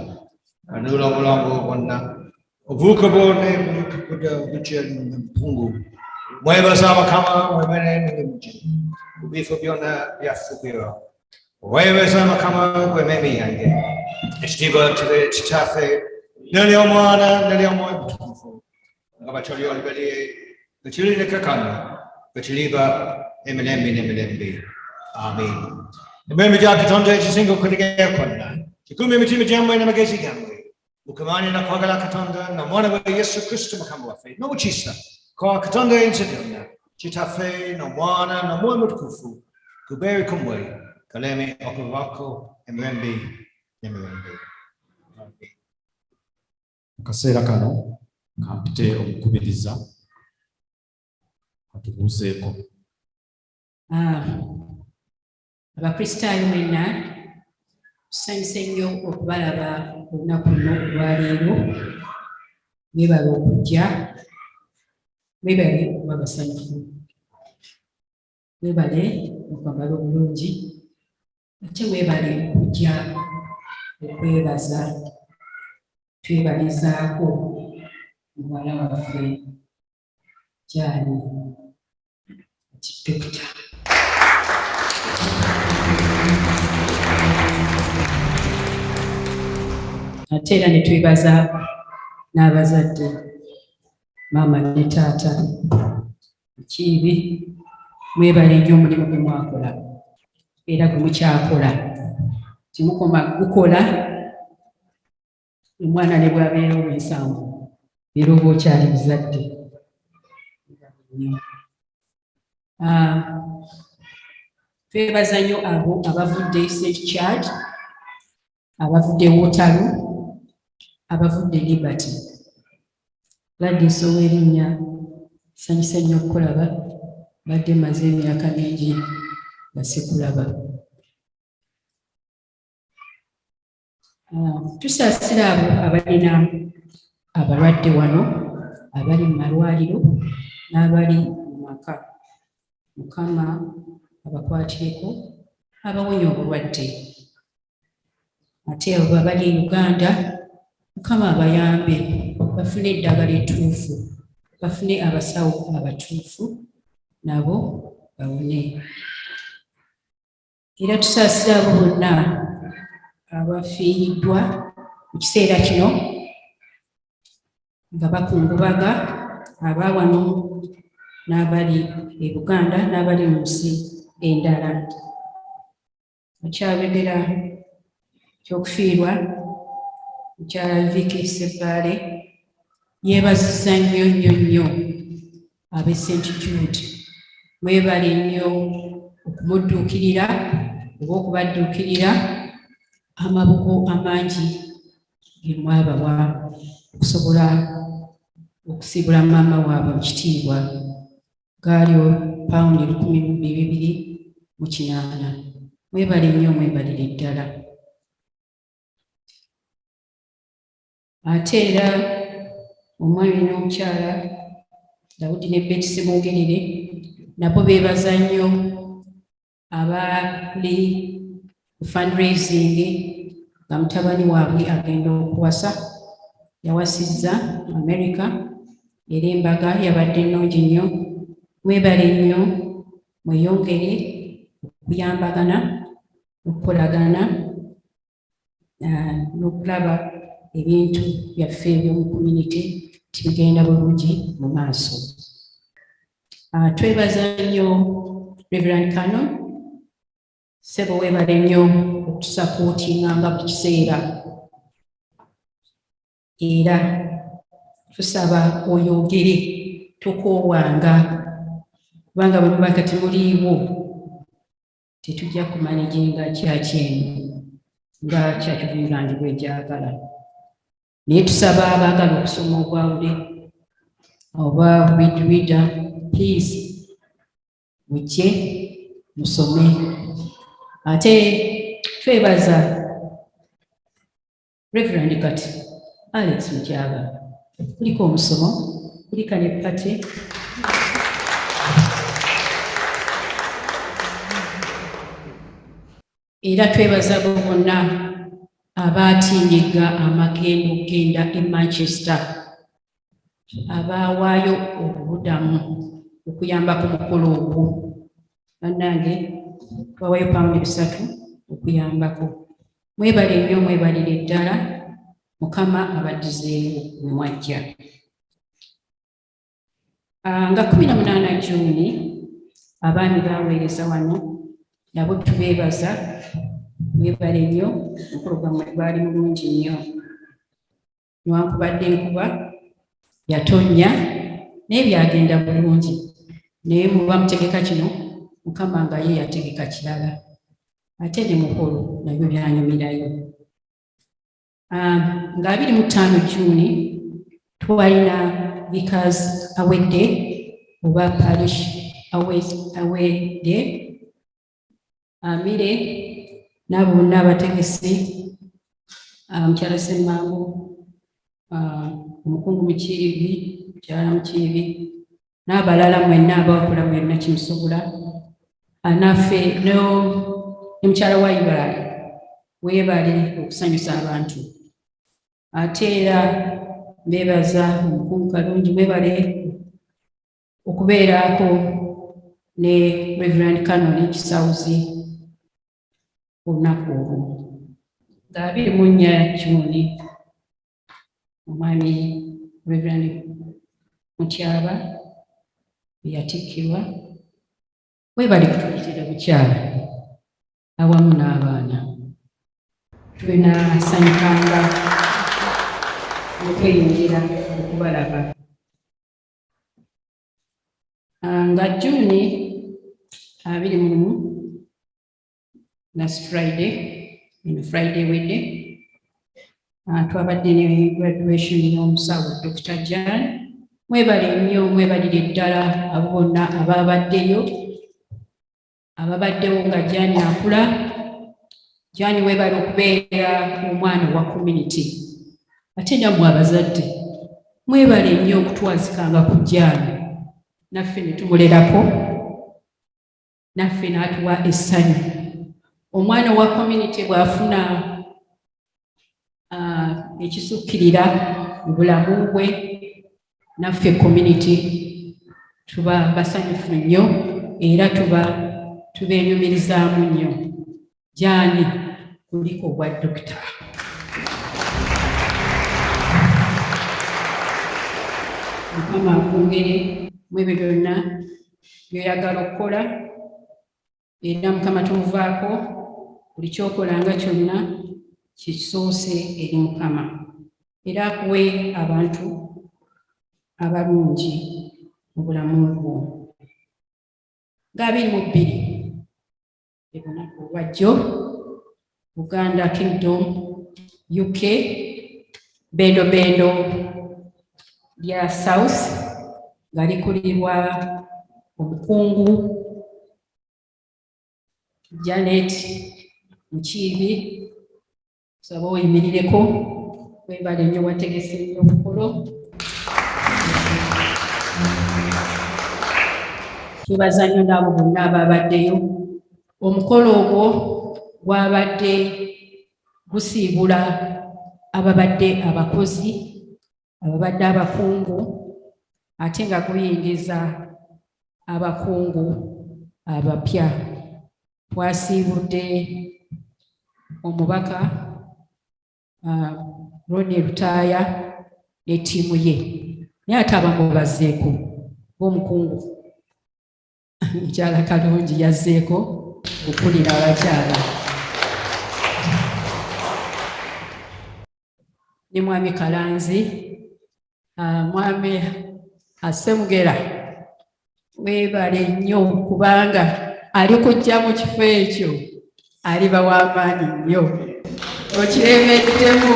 anula obulamu bwonna obuvubuka bwonna obujja mu mpungu. Mwebaza Mukama mwemere emirimu gye mu bifo byonna byafugirwa. Webaza Mukama gwe emmeeme yange ekitiibwa kibe kitaffe nali omwana nali omwoyo mutukuvu nga bakyoli bali ekiri ne kaakano bwekiriba emirembe n'emirembe. Amen. Emirimu gya Katonda ekisinga okutegeera kwonna kikuume emitima gyammwe n'amagezi gammwe mukumaanya na kwagala Katonda na mwana we Yesu Kristo Mukama waffe n'obukiisa kwa Katonda ayinza byonna kitaffe n'omwana n'omwoyo mutukuvu kubeere kumwe kaleme okuvako emirembe n'emirembe. Mu kaseera kano kampite omukubiriza atubuuzeeko. Abakristaayo mwenna tusanyuse nnyo okubalaba olunaku luno olwaleero. Mwebale okujja, mwebale okuba basanyufu, mwebale okwambala obulungi, ate mwebale okujja okwebaza twebalizaako muwala waffe Kyali Dokita. Ate era ne twebaza n'abazadde maama ne taata Kiibi, mwebale nnyo omulimu gwe mwakola era gwe mukyakola. Timukoma gukola omwana ne bw'abeera ow'ensanvu era oba okyali muzadde. Twebaza nnyo abo abavudde St Jude, abavudde Wootalu, abavudde Liberty. Gladys ow'erinnya sanyusa nnyo okukulaba, badde maze emyaka mingi nga sikulaba. Tusaasira abo abalina abalwadde wano, abali mu malwaliro n'abali mu maka. Mukama abakwatireko abawonye obulwadde. Ate abo abali e Luganda, Mukama abayambe bafune eddagala ettuufu, bafune abasawo abatuufu nabo bawone. Era tusaasira abo bonna abafiiriddwa mu kiseera kino nga bakungubaga, abawano n'abali e Buganda n'abali mu nsi endala. Mukyabendera ky'okufiirwa mukyala Vicky Ssebaale yeebazizza nnyo ab'e St Jude. Mwebale nnyo okumudduukirira oba okubadduukirira amabugo amangi ge mwabawa okusobola okusiibula maama waabwe mu kitiibwa. Gaali £2,280. Mwebale nnyo, mwebalire ddala. Ate era omwami n'omukyala Dawudi ne Betty Ssemongerere nabo beebaza nnyo abali fundraising nga mutabani waabwe agenda okuwasa, yawasizza America era embaga yabadde nnungi nnyo. Mwebale nnyo, mweyongere okuyambagana, okukolagana n'okulaba ebintu byaffe eby'omu community tibigenda bulungi mu maaso. Twebaza nnyo Rev'd Canon, Ssebo weebale nnyo okutusapootinga nga buli kiseera. Era tusaba oyogere tokoowanga, kubanga bwe muba kati muliiwo tetujja kumanaginga kyaki eno nga kyatuvuyirandi bwegyagala. Naye tusaba abaagala okusoma obwawule oba Eddirira, please mujje musome. Ate twebaza Rev'd kati Alex Mugerwa, kuliko omusomo, kulika ne pate. Era twebaza abo bonna abaatindiga amagendo okugenda e Manchester, abaawaayo obudamu okuyamba ku mukolo ogwo. Bannange twawaayo £3 okuyambako. Mwebale nnyo, mwebalire ddala. Mukama abaddizeewo bwe mwajja. Nga 18 Juuni abaami baaweereza wano, nabo tubeebaza. Mwebale nnyo, omukolo gwammwe gwali mulungi nnyo. Newankubadde enkuba yatonnya naye byagenda bulungi, naye muba mutegeka kino, Mukama nga ye yategeka kirala. Ate ne mukolo nabyo byanyumirayo. Nga 25 Juuni twalina Vicar's awedde oba parish awedde. Amire n'abo bonna abategesi, mukyala Ssemmangu, omukungu Mukiibi, mukyala Mukiibi, n'abalala mwenna abakola mwenna Kimusobola, naffe ne mukyala wa Ibaali, weebale okusanyusa abantu. Ate era mbeebaza omukungu Kalungi, mwebale okubeerako ne Rev'd Canon Kisawuzi olunaku olwo. Nga 24 Juuni omwami Rev'd Mutyaba bwe yatikkirwa. Weebale kutuleetera bukyala awamu n'abaana. Twenaasanyukanga okweyongera okubalaba. Nga Juuni 21 last Friday, Friday wedde, twabadde ne graduation y'omusawo Dr. Jan. Mwebale nnyo, mwebalire ddala abo bonna abaabaddeyo, ababaddewo nga Jan akula. Jan weebale okubeera omwana wa community. Ate nammwe abazadde mwebale nnyo okutwazikanga ku Jan, naffe ne tumulerako, naffe n'atuwa essanyu. Omwana wa community bw'afuna ekisukkirira mu bulamu bwe, naffe community tuba basanyufu nnyo era tubeenyumirizaamu nnyo. Jan kuliko obwa dokita. Mukama akwongere mwebyo byonna by'oyagala okukola, era Mukama tumuvaako, buli kyokolanga kyonna kisoose eri Mukama, era akuwe abantu abalungi mu bulamu bwo. Nga 22 ebunaku obwajjo, Buganda Kingdom, UK, bendo lya South nga likulirwa omukungu Janet Mukiibi. Saba oyimirireko, webale nnyo, wategese nnyo omukolo. Twebaza nnyo n'abo bonna abaabaddeyo. Omukolo ogwo gwabadde gusiibula ababadde abakozi, ababadde abakungu, ate nga guyingiza abakungu abapya. Twasiibudde omubaka Ronnie Lutaaya ne ttiimu ye, naye ate abamu bazzeeko ng'omukungu mukyala Kalungi yazzeeko, okukulira abakyala. Ne mwami Kalanzi, mwami Assemugera, weebale nnyo kubanga ali kujja mu kifo ekyo aliba w'amaanyi nnyo. Okiremeddemu.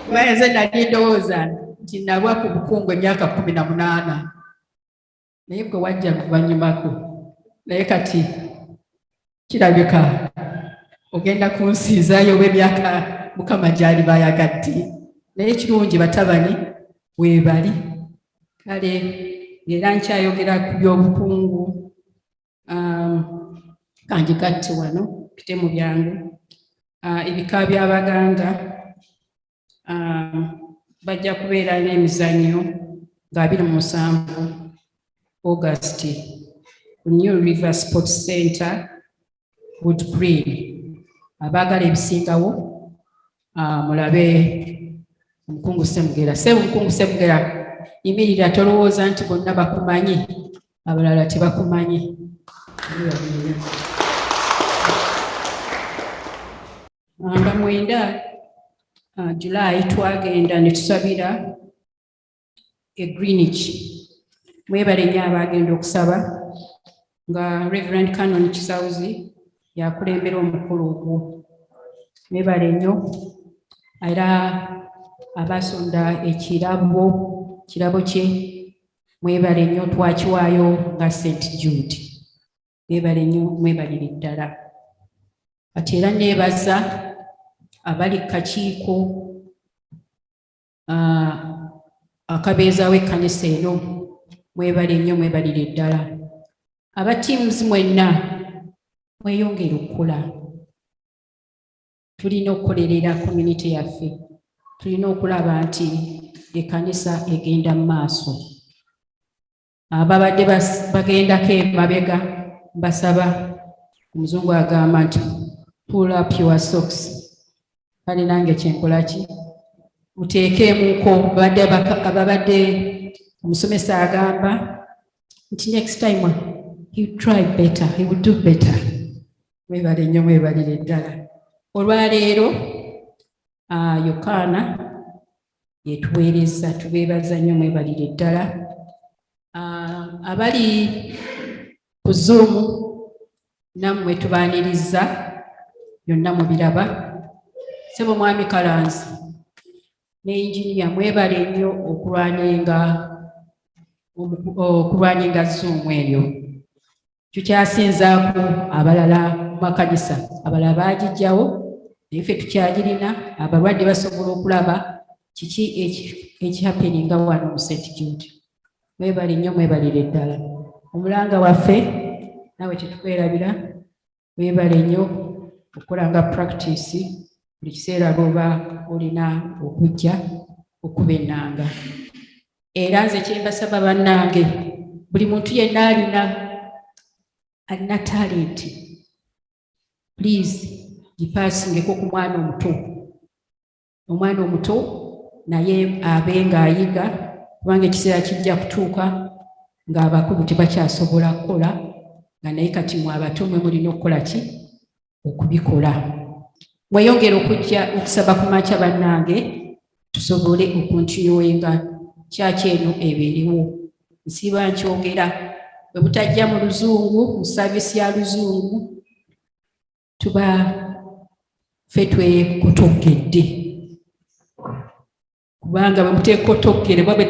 Kuba nze nali ndowooza nti nalwa ku bukungu emyaka 18 naye gwe wajja luvannyumako, naye kati kirabika ogenda kunsiizaayo olw'emyaka Mukama gy'aliba ayagadde. Naye kirungi batabani weebali. Kale era nkyayogera ku by'obukungu, kanjigatte wano pite mu byangu. Ebika by'Abaganda bajja kubeera n'emizannyo nga 27 August ku New River Sports Center, Wood Green. Abaagala ebisingawo mulabe Omukungu Ssemugera. Omukungu Ssemugera, yimirira, tolowooza nti bonna bakumanyi, abalala tebakumanyi. Nga 9 July twagenda ne tusabira Greenwich. Mwebale nnyo abagenda okusaba nga Rev'd Canon Kisawuzi yakulembera omukolo ogwo. Mwebale nnyo era abasonda kirabo kye mwebale nnyo, twakiwaayo nga St Jude. Mwebale nnyo, mwebalire ddala. Kati era neebaza abali kakiiko akabeezaawo ekkanisa eno, mwebale nnyo, mwebalire ddala. Aba teams mwenna mweyongere okukola. Tulina okukolerera community yaffe, tulina okulaba nti ekkanisa egenda mu maaso. Ababadde bagendako emabega mbasaba, Omuzungu agamba nti pull up your socks. Kale nange kyenkola ki? Muteekeemuko. Ababadde omusomesa agamba nti next time he will try better, he will do better. Mwebale nnyo, mwebalire ddala. Olwaleero Yokaana yetuweereza, tubeebaza nnyo, mwebalire ddala. Abali ku Zoom nammwe tubaaniriza, byonna mubiraba. Ssebo mwami Kalanzi ne Engineer, mwebale nnyo okulwanyinga Zoom eyo. Tukyasinzaako abalala mu makanisa, abalala baagijjawo, naye ffe tukyagirina. Abalwadde basobola okulaba kiki ekihappeninga wano mu St Jude. Mwebale nnyo, mwebalire ddala. Omulanga waffe nawe tetukwerabira, mwebale nnyo okukolanga practice buli kiseera lw'oba olina okujja okuba ennanga. Era nze kyembasaba bannange, buli muntu yenna alina talenti, please gipaasingeko ku mwana omuto. Omwana omuto naye abe ng'ayiga, kubanga ekiseera kijja kutuuka ng'abakulu tebakyasobola kukola, nga naye kati mwe abato mwe mulina okukola ki? Okubikola. Mweyongere okujja okusaba ku makya bannange, tusobole okuntinuwenga kyaki eno ebeeriwo. Nsiba nkyogera, bwe mutajja mu Luzungu, mu saavisi ya Luzungu, tuba ffe twekotoggedde. Kubanga bwe muteekotoggere, bwe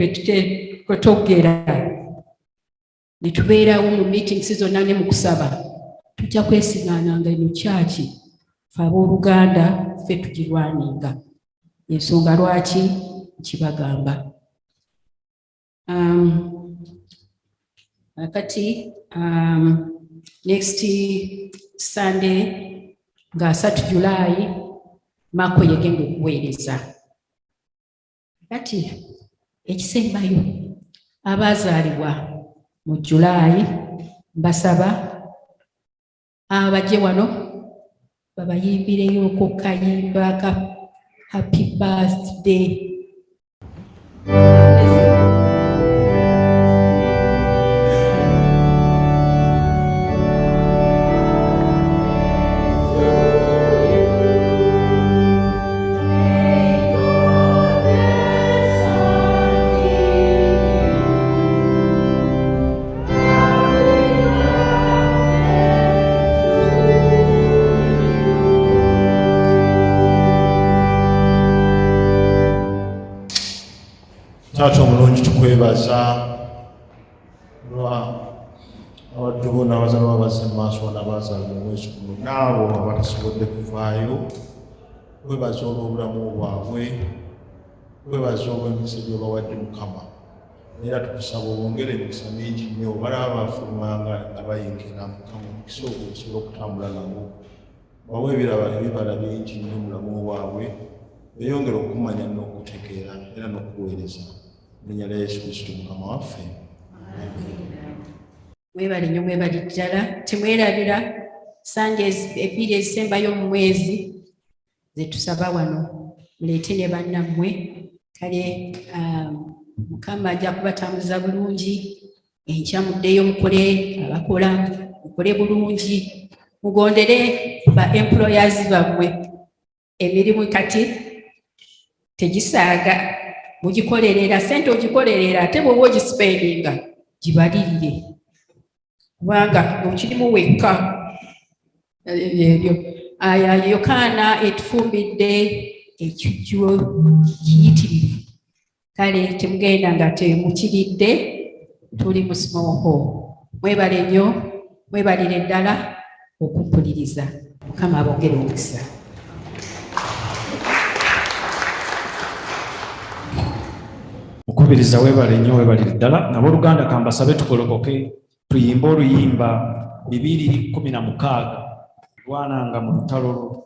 tuteekotoggera ne tubeerawo mu meetings zonna ne mu kusaba, tujja kwesiŋŋaananga eno kyaki ffe abooluganda ffe tugirwaninga. Ensonga lwaki nkibagamba. Kati next Sunday nga 3 July Mako yegenda okuweereza. Kati ekisembayo abaazaalibwa mu July mbasaba abajje wano babayimbireyo ko kayimba ka happy birthday. Taata omulungi tukwebaza lwa abaddu bo n'abazaala babazze mu maaso wano abazaala mu mwezi guno n'abo abatasobodde kuvaayo. Twebaza olw'obulamu bwabwe, twebaza olw'emikisa gy'obawadde Mukama. Era tukusaba obongere emikisa mingi nnyo balaba bafulumanga nga bayingira Mukama omukisa ogwo okusobola okutambula nabo. Bawe ebibala bingi nnyo mu bulamu bwabwe, beeyongere okumanya n'okutegeera era n'okuweereza. Mu linnya lya Yesu Kristo Mukama waffe. Mwebale nnyo, mwebale ddala. Temwerabira sande ebbiri ezisembayo mu mwezi ze tusaba wano, muleete ne bannammwe. Kale Mukama ajja kubatambuza bulungi. Enkya muddeyo mukole, abakola mukole bulungi, mugondere ba employers bammwe. Emirimu kati tegisaaga, mugikolerera, sente ogikolerera, ate bw'oba ogisipendinga gibalirire, kubanga okirimu wekka. Ebyo Yokaana etufumbidde ekijjulo kiyitirivu. Kale temugenda nga temukiridde, tuli mu small hall. Mwebale nnyo, mwebalire ddala okumpuliriza. Mukama abongere omukisa. Mukubiriza weebale nnyo, weebalire ddala. N'abooluganda kambasabe tukolokoke tuyimbe oluyimba 216 lwananga mu lutalo